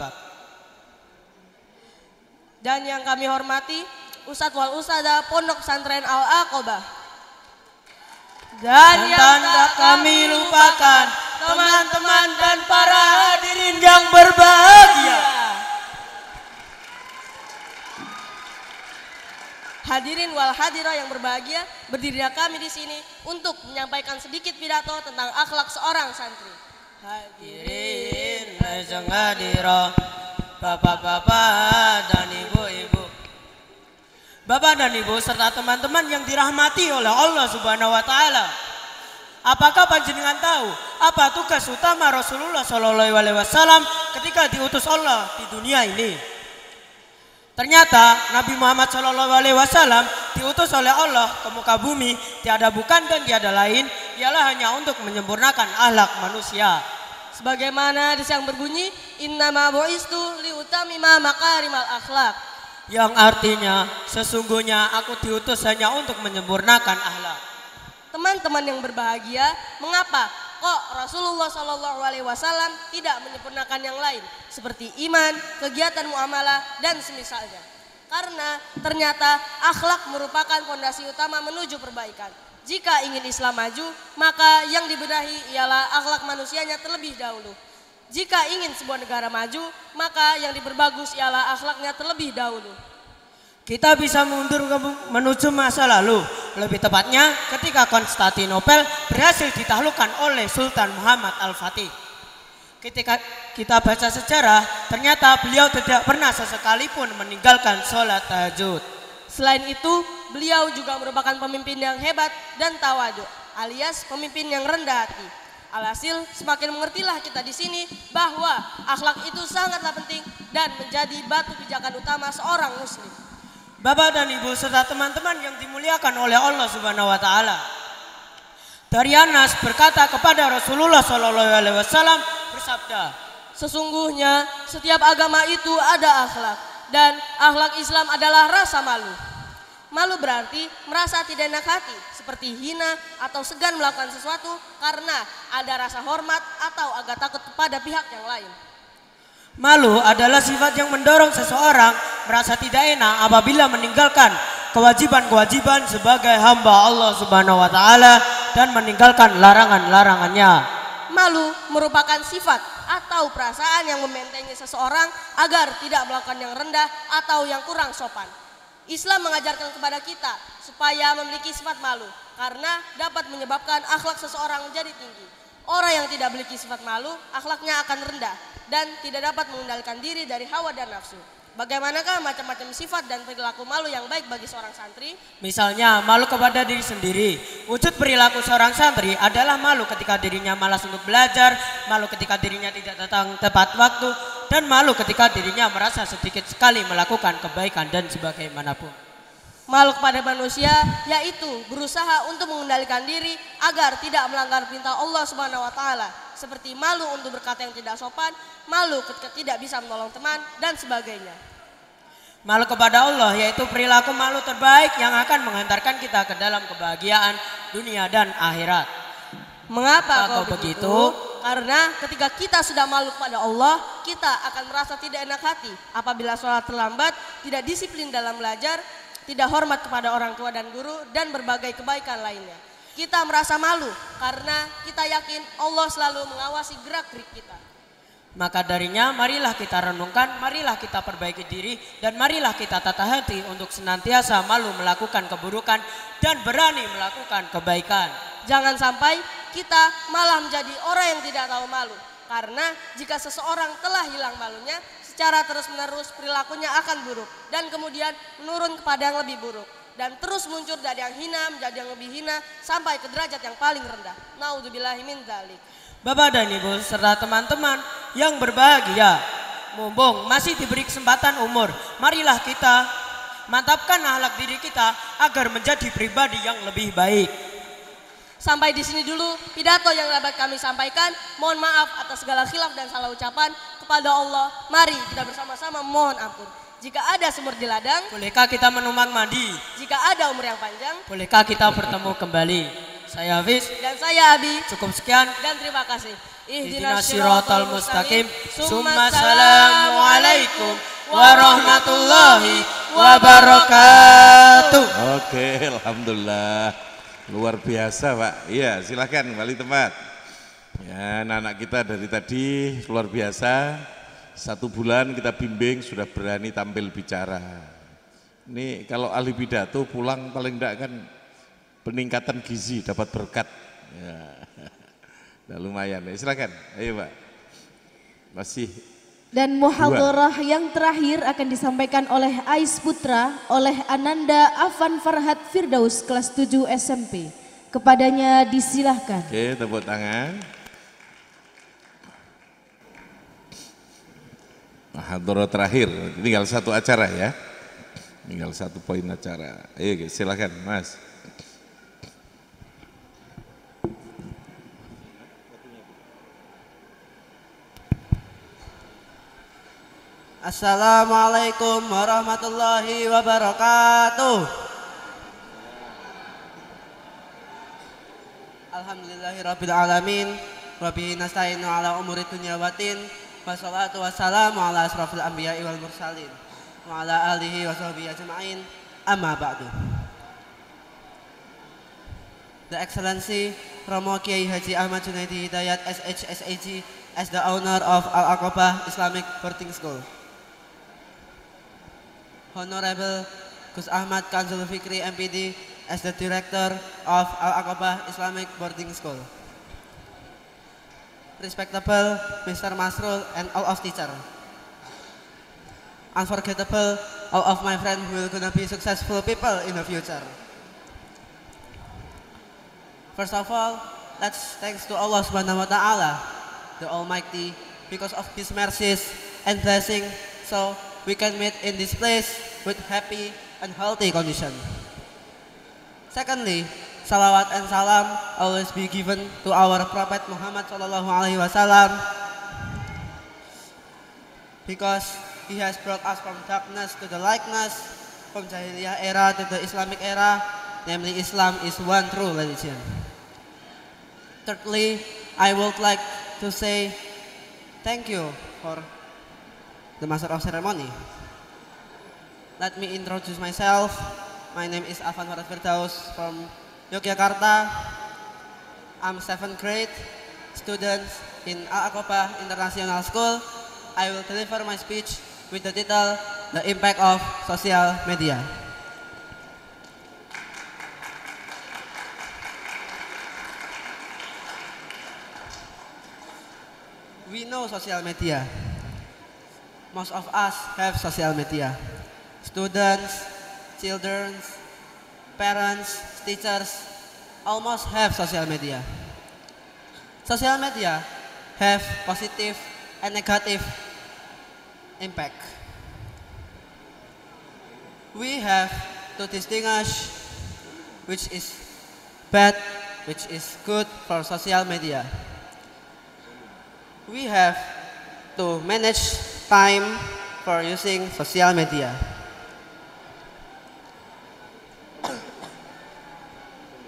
4. Dan yang kami hormati Ustadz wal Ustada Pondok Pesantren Al-Aqobah. Dan yang tak kami lupakan teman-teman dan para hadirin yang berbahagia. Hadirin wal hadirah yang berbahagia, berdirilah kami di sini untuk menyampaikan sedikit pidato tentang akhlak seorang santri. Hadirin yang hadirah, bapak-bapak dan ibu-ibu. Bapak dan Ibu serta teman-teman yang dirahmati oleh Allah Subhanahu wa taala. Apakah panjenengan tahu apa tugas utama Rasulullah sallallahu alaihi wasallam ketika diutus Allah di dunia ini? Ternyata Nabi Muhammad sallallahu alaihi wasallam diutus oleh Allah ke muka bumi tiada bukan dan tiada lain ialah hanya untuk menyempurnakan akhlak manusia. Sebagaimana hadis yang berbunyi, innama bu'istu liutamima makarimal akhlak. Yang artinya sesungguhnya aku diutus hanya untuk menyempurnakan akhlak. Teman-teman yang berbahagia, mengapa kok Rasulullah Shallallahu Alaihi Wasallam tidak menyempurnakan yang lain seperti iman, kegiatan muamalah dan semisalnya? Karena ternyata akhlak merupakan fondasi utama menuju perbaikan. Jika ingin Islam maju, maka yang dibenahi ialah akhlak manusianya terlebih dahulu. Jika ingin sebuah negara maju, maka yang diperbagus ialah akhlaknya terlebih dahulu. Kita bisa mundur menuju masa lalu, lebih tepatnya ketika Konstantinopel berhasil ditaklukkan oleh Sultan Muhammad Al-Fatih. Ketika kita baca sejarah, ternyata beliau tidak pernah sesekalipun meninggalkan sholat tahajud. Selain itu, beliau juga merupakan pemimpin yang hebat dan tawadu, alias pemimpin yang rendah hati. Alhasil semakin mengertilah kita di sini bahwa akhlak itu sangatlah penting dan menjadi batu pijakan utama seorang muslim. Bapak dan Ibu serta teman-teman yang dimuliakan oleh Allah Subhanahu wa taala. Dari Anas berkata kepada Rasulullah sallallahu alaihi wasallam bersabda, sesungguhnya setiap agama itu ada akhlak dan akhlak Islam adalah rasa malu. Malu berarti merasa tidak enak hati, seperti hina atau segan melakukan sesuatu karena ada rasa hormat atau agak takut kepada pihak yang lain. Malu adalah sifat yang mendorong seseorang merasa tidak enak apabila meninggalkan kewajiban-kewajiban sebagai hamba Allah Subhanahu wa taala dan meninggalkan larangan-larangannya. Malu merupakan sifat atau perasaan yang membentengi seseorang agar tidak melakukan yang rendah atau yang kurang sopan. Islam mengajarkan kepada kita supaya memiliki sifat malu karena dapat menyebabkan akhlak seseorang menjadi tinggi. Orang yang tidak memiliki sifat malu, akhlaknya akan rendah dan tidak dapat mengendalikan diri dari hawa dan nafsu. Bagaimanakah macam-macam sifat dan perilaku malu yang baik bagi seorang santri? Misalnya malu kepada diri sendiri. Wujud perilaku seorang santri adalah malu ketika dirinya malas untuk belajar, malu ketika dirinya tidak datang tepat waktu, dan malu ketika dirinya merasa sedikit sekali melakukan kebaikan dan sebagaimanapun. Malu kepada manusia yaitu berusaha untuk mengendalikan diri agar tidak melanggar perintah Allah Subhanahu wa taala, seperti malu untuk berkata yang tidak sopan, malu ketika tidak bisa menolong teman dan sebagainya. Malu kepada Allah yaitu perilaku malu terbaik yang akan menghantarkan kita ke dalam kebahagiaan dunia dan akhirat. Mengapa kau begitu? Karena ketika kita sudah malu kepada Allah, kita akan merasa tidak enak hati apabila sholat terlambat, tidak disiplin dalam belajar, tidak hormat kepada orang tua dan guru, dan berbagai kebaikan lainnya. Kita merasa malu karena kita yakin Allah selalu mengawasi gerak-gerik kita. Maka darinya marilah kita renungkan, marilah kita perbaiki diri, dan marilah kita tata hati untuk senantiasa malu melakukan keburukan dan berani melakukan kebaikan. Jangan sampai kita malah menjadi orang yang tidak tahu malu. Karena jika seseorang telah hilang malunya, secara terus-menerus perilakunya akan buruk dan kemudian menurun kepada yang lebih buruk. Dan terus muncul dari yang hina menjadi yang lebih hina sampai ke derajat yang paling rendah. Naudzubillahi min dzalik. Bapak dan Ibu serta teman-teman yang berbahagia, mumpung masih diberi kesempatan umur, marilah kita mantapkan akhlak diri kita agar menjadi pribadi yang lebih baik. Sampai di sini dulu pidato yang dapat kami sampaikan. Mohon maaf atas segala khilaf dan salah ucapan. Kepada Allah, mari kita bersama-sama mohon ampun. Jika ada sumur di ladang, bolehkah kita menumpang mandi? Jika ada umur yang panjang, bolehkah kita bertemu kembali? Saya Hafiz dan saya Abi. Cukup sekian dan terima kasih. Ihdinas siratal mustaqim. Assalamualaikum warahmatullahi wabarakatuh. Oke, alhamdulillah. Luar biasa, Pak. Iya, silakan kembali tempat. Ya, anak-anak kita dari tadi luar biasa. 1 bulan kita bimbing sudah berani tampil bicara. Ini kalau ahli pidato pulang paling enggak kan peningkatan gizi, dapat berkat. Ya. Nah, lumayan. Ya, silakan. Ayo, Pak. Masih. Dan muhadharah yang terakhir akan disampaikan oleh Ais Putra oleh Ananda Afan Farhat Firdaus kelas 7 SMP. Kepadanya disilahkan. Oke, tepuk tangan. Muhadharah terakhir, tinggal 1 acara ya. Tinggal 1 poin acara. Ayo, silakan, Mas. Assalamualaikum warahmatullahi wabarakatuh. Alhamdulillahirabbil alamin. Rabbi nasta'inu ala umuri dunya waddin. Wassalatu wassalamu ala asrafil anbiya'i wal mursalin wa ala alihi wa sahbihi ajma'in. Amma ba'du. The Excellency Romo Kiai Haji Ahmad Junaidi Hidayat SHSAG as the owner of Al-Aqabah Islamic Boarding School. Honorable Gus Ahmad Kanzul Fikri MPD as the director of Al-Aqabah Islamic Boarding School. Respectable Mr. Masrul and all of teacher. Unforgettable all of my friends who will gonna be successful people in the future. First of all, Let's thanks to Allah Subhanahu wa Ta'ala, the Almighty, because of His mercies and blessing, so we can meet in this place with happy and healthy condition. Secondly, salawat and salam always be given to our Prophet Muhammad Sallallahu Alaihi Wasallam, because he has brought us from darkness to the lightness, from Jahiliyah era to the Islamic era, namely Islam is one true religion. Thirdly, I would like to say thank you for the Master of Ceremony. Let me introduce myself. My name is Afan Farad Firdaus from Yogyakarta. I'm 7th grade student in Al-Aqaba International School. I will deliver my speech with the title, The Impact of Social Media. We know social media. Most of us have social media. Students, children, parents, teachers, almost have social media. Social media have positive and negative impact. We have to distinguish which is bad, which is good for social media. We have to manage time for using social media.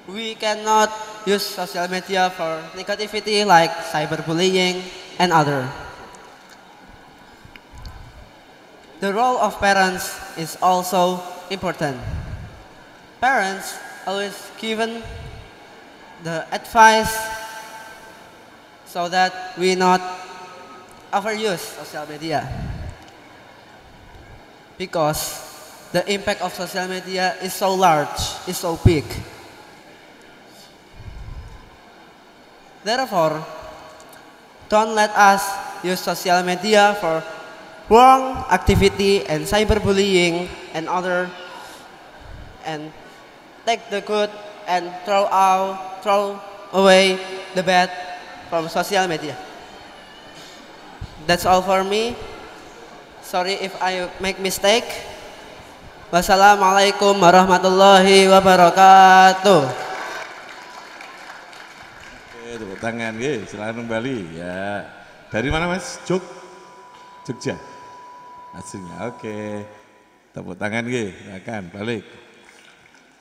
We cannot use social media for negativity like cyberbullying and other. The role of parents is also important. Parents always given the advice so that we not overuse social media, because the impact of social media is so large, is so big. Therefore, don't let us use social media for wrong activity and cyberbullying and other, and take the good and throw away the bad from social media. That's all for me. Sorry if I make mistake. Wassalamualaikum warahmatullahi wabarakatuh. Oke, tepuk tangan, silakan kembali. Ya, dari mana Mas? Jogja. Aslinya, oke. Tepuk tangan, silakan balik.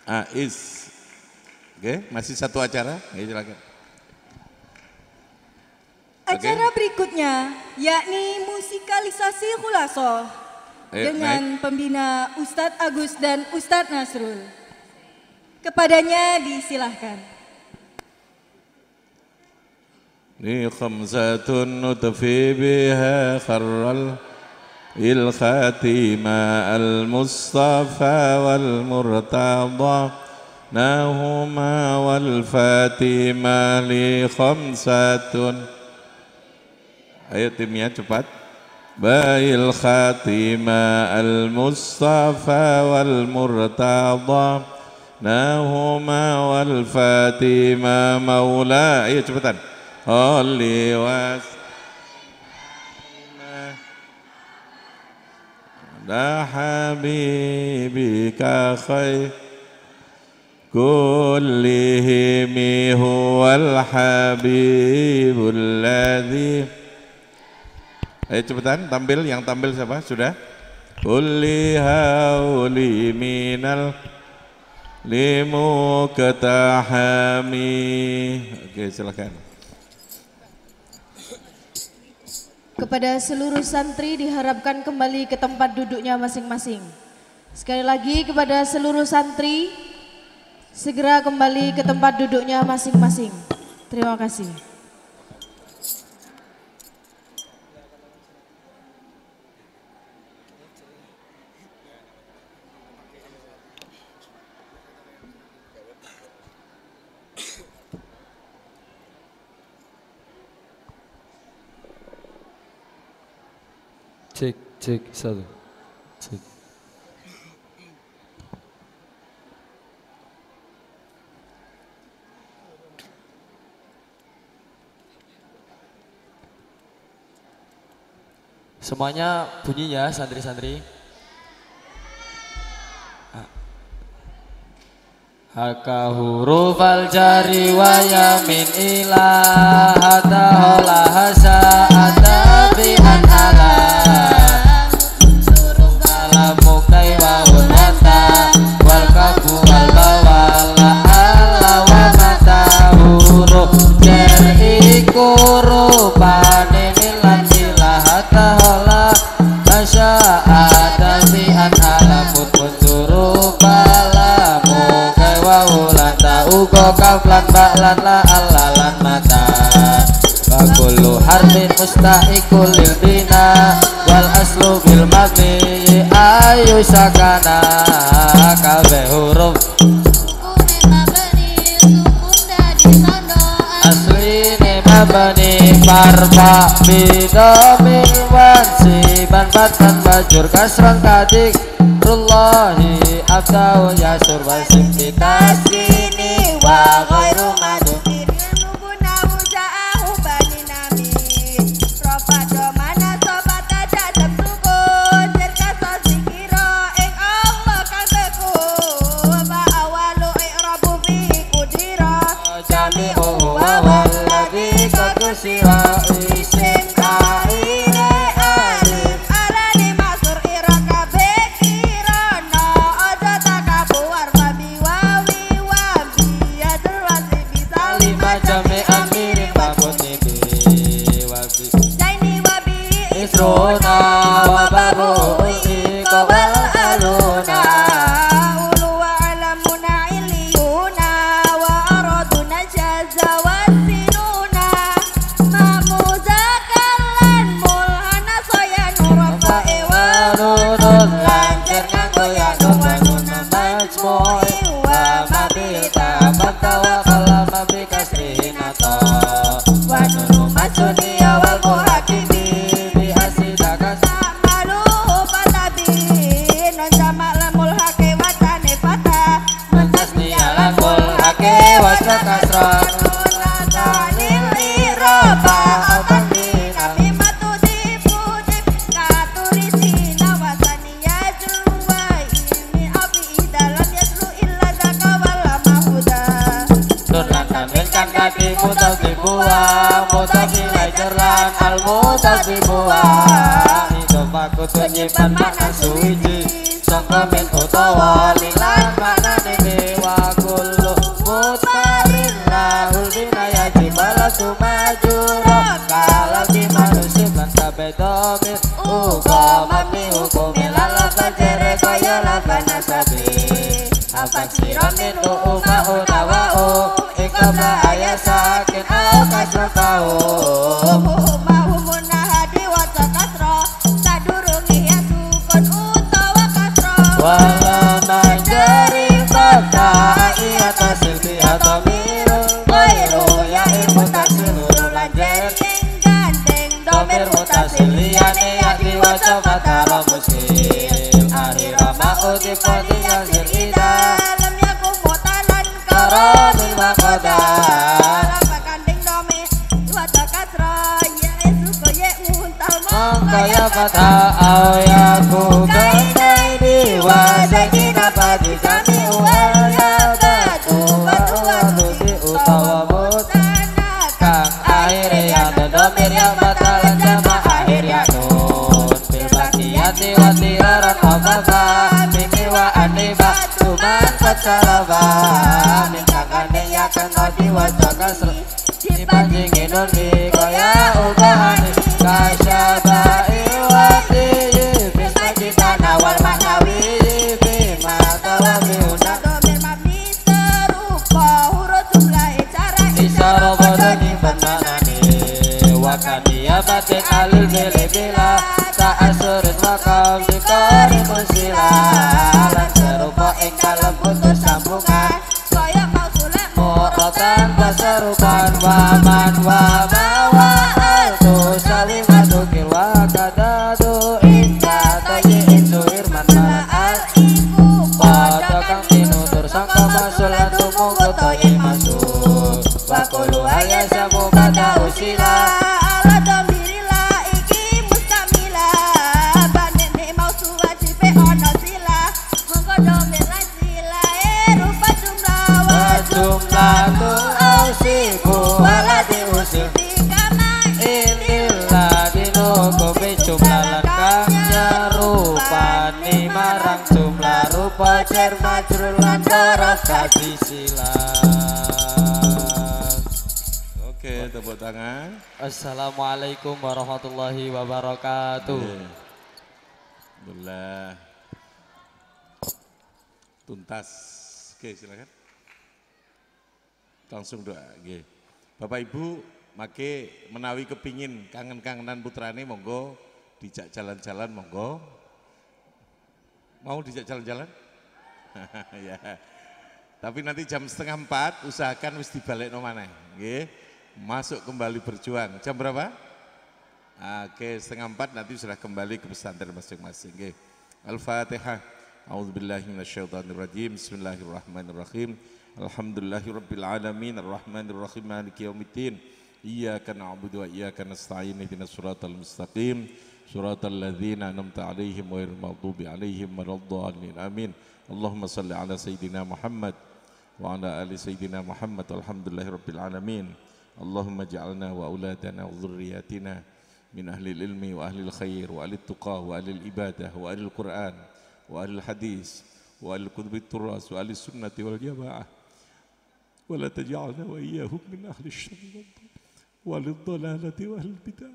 Ais, oke, masih satu acara, silakan. Acara berikutnya yakni musikalisasi khulasoh dengan pembina Ustadz Agus dan Ustadz Nasrul. Kepadanya disilahkan. Ni khamsatun nutfi biha kharral il khatima al mustafa wal murtada nahuma wal fatima li khamsatun. Ayo timnya cepat. Bail khatima al mustafa wal murtada nahuma wal fatima maula. Ayo cepetan. Holli was da habibika khair kullihimi huwal habibul ladzi. Ayo cepetan, tampil, yang tampil siapa? Sudah? Kulli hauli minal limu ketahami. Oke, silakan. Kepada seluruh santri diharapkan kembali ke tempat duduknya masing-masing. Sekali lagi kepada seluruh santri, segera kembali ke tempat duduknya masing-masing. Terima kasih. Cek satu. Cek. Semuanya bunyi ya santri-santri. Haka huruf al-jari wa yamin ilah hatta hola hasa hatta bi'an ala alamu kaiwa unata wal kafu wal bawala ala wa mata huruf jari kurupane milan ilah hatta hola hasa hatta bi'an ala mutmunduru balamu ugo kaflan ba'lan la alalan mata wa kullu harfin musta'ikul lil bina wal aslu bil mabni ayu sakana kabeh huruf asline mabni farfa bidomil wansiban batan bajur kasran kadik rullahi abdau yasur wasim tasgini wa ghairu madukir nubuna wuja'ahu bani nami roba domana sobat aja jam sukun jirka sosikiro ing Allah kang teku wa awalu i'rabu fi kudira jami'u wa walladhi kakusira isim kaine alif alani masur iraka bekirono ojo takabu warfabi wawi wabi yadul wasi bisali majami amirin babuni bi wabi jaini wabi isrona wababu iko wal aluna ulu wa alamuna iliyuna wa araduna jaza wasinuna mamuzakalan mulhana soya nurafa ewanunun lancar nganggo ya nubanuna majmui wa mabita batawa kalama bikasrinato wa nunu masuni awal muhakibi bi asidakas malu patabi non jamak lamul hake watane fata mentasni alamul hake wasra kasra nunatanil iroba atani kami matu dipudip katurisi nawasani yajruwa ilmi api dalam yaslu illa zaka wala mahuda Nurlan tampilkan kaki mutasibuwa mutasifai jerlan al mutasibuwa hidup aku menyimpan makna suwiji songkomin utawa lilan makna nini wa kullu mutarilahul binaya jibala sumajuro kalau dimanusib lan kabedomir ugo mami hukumi lalapan jere kaya lapan nasabi apa siromin u'uma unawa'u ikabla ayat sakin au kasrokau mahumuna hadi wata kasro sadurungi ya sukun utawa kasro walana jari fata iya tasil biata mirun wairu ya ilmu tasilur lanjer gandeng domir mutasil liyane yang diwaca matara musim akhirah ma'udi fati yazir ida lam yaku mutalan karamil makodar apa kandeng domir wata kasro ya esuko ye muntal mongkaya fata au yaku gandeng diwazaki napati kami uwal ya batu batu batu di utawa mutana kang akhirnya yang domir yang batalan jama akhir ya nun bilbakiyati wa tiraran ababa mimi wa aniba tuman patsalaba minkakane ya kan odi wa jakasri dipanjingin nun bikoya ubahani kasyaba iwati bisma citana wal maknawi bima tawabi unang domir mabni serupa huruf jumlah cara isara bodani penmanani wakaniya batin alil bilibila ta'asurin wakam dikori musila lan serupa ing dalam putus sambungan kaya mausulah mu'rotan basarupan waman wama wa'altu salimatu kilwa kadadu inda tayi'in suhirman mala'al iku pada kang tinutur sangka masulatu mungkuto imasul wakulu ayasamu pada usila ala dombirila iki mustamila fajrul lan barokah silang. Oke, tepuk tangan. Assalamualaikum warahmatullahi wabarakatuh. Alhamdulillah. Tuntas. Oke, silakan. Langsung doa. Oke. Bapak Ibu, make menawi kepingin kangen-kangenan putrane monggo dijak jalan-jalan monggo. Mau dijak jalan-jalan? Ya. Tapi nanti jam 3:30 usahakan wis dibalekno maneh, nggih. Masuk kembali berjuang. Jam berapa? Oke, 3:30 nanti sudah kembali ke pesantren masing-masing, nggih. Al-Fatihah. A'udzubillahi minasyaitonirrajim. Bismillahirrahmanirrahim. Alhamdulillahirabbil alamin arrahmanirrahim maliki yaumiddin. Iyyaka na'budu wa iyyaka nasta'in ihdinas siratal mustaqim siratal ladzina an'amta 'alaihim ghairil maghdubi 'alaihim waladdallin. Amin. Allahumma shalli 'ala sayidina Muhammad wa 'ala ali sayidina Muhammad. Alhamdulillahirabbil alamin. Allahumma ij'alna wa auladana wa dhurriyyatina min ahlil ilmi wa ahlil khair wa ahlit tuqah wa ahlil ibadah wa ahlil Qur'an wa ahlil hadis wa ahlil kutubit turas wa ahlis sunnati wal jamaah. ولا تجعلنا وإياهم من أهل الشر وللضلالة والبدع.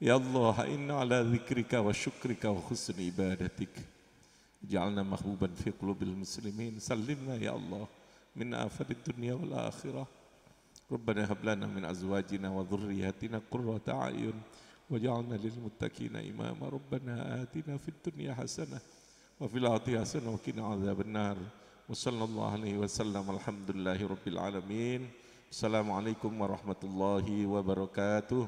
يا الله إنا على ذكرك وشكرك وحسن عبادتك جعلنا محبوبا في قلوب المسلمين. سلمنا يا الله من آفات الدنيا والآخرة. ربنا هب لنا من أزواجنا وذرياتنا قرة أعين وجعلنا للمتقين إماما. ربنا آتنا في الدنيا حسنة وفي الآخرة حسنة وقنا عذاب النار. وصلى الله عليه وسلم. الحمدلله رب العالمين. Assalamualaikum warahmatullahi wabarakatuh.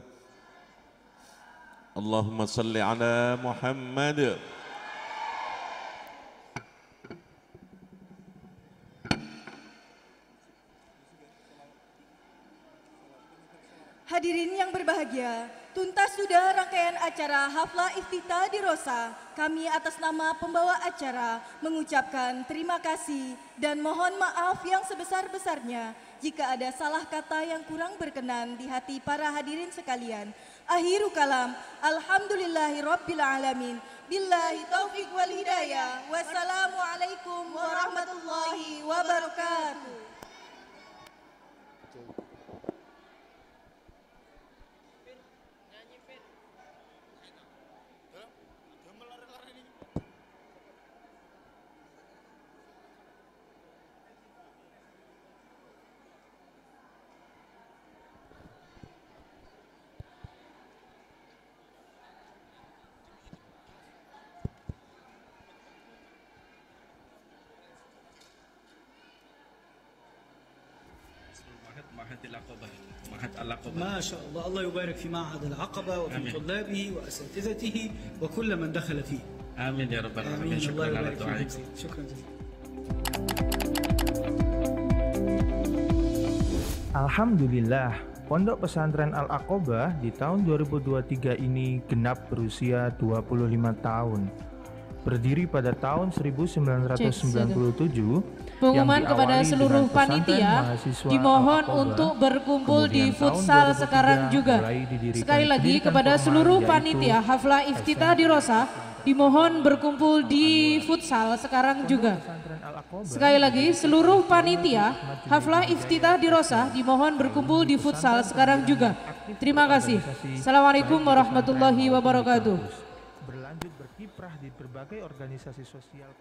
Allahumma salli ala Muhammad. Hadirin yang berbahagia, tuntas sudah rangkaian acara Haflah Iftitah di Rosa. Kami atas nama pembawa acara mengucapkan terima kasih dan mohon maaf yang sebesar-besarnya jika ada salah kata yang kurang berkenan di hati para hadirin sekalian. Akhirul kalam, alhamdulillahirabbil alamin. Billahi taufik wal hidayah. Wassalamualaikum warahmatullahi wabarakatuh. معهد العقبة ما شاء الله. الله يبارك في معهد العقبة وفي طلابه وأساتذته وكل من دخل فيه. آمين يا رب العالمين. شكرا على دعائك. شكرا جزيلا. Alhamdulillah, Pondok Pesantren Al-Aqobah di tahun 2023 ini genap berusia 25 tahun. Berdiri pada tahun 1997, pengumuman kepada seluruh panitia dimohon untuk berkumpul di futsal sekarang juga. Sekali lagi kepada seluruh panitia Haflah Iftitah di Rosa dimohon berkumpul di futsal sekarang juga. Sekali lagi seluruh panitia Haflah Iftitah di Rosa dimohon berkumpul di futsal sekarang juga. Terima kasih. Assalamualaikum warahmatullahi wabarakatuh. berlanjut berkiprah di berbagai organisasi sosial.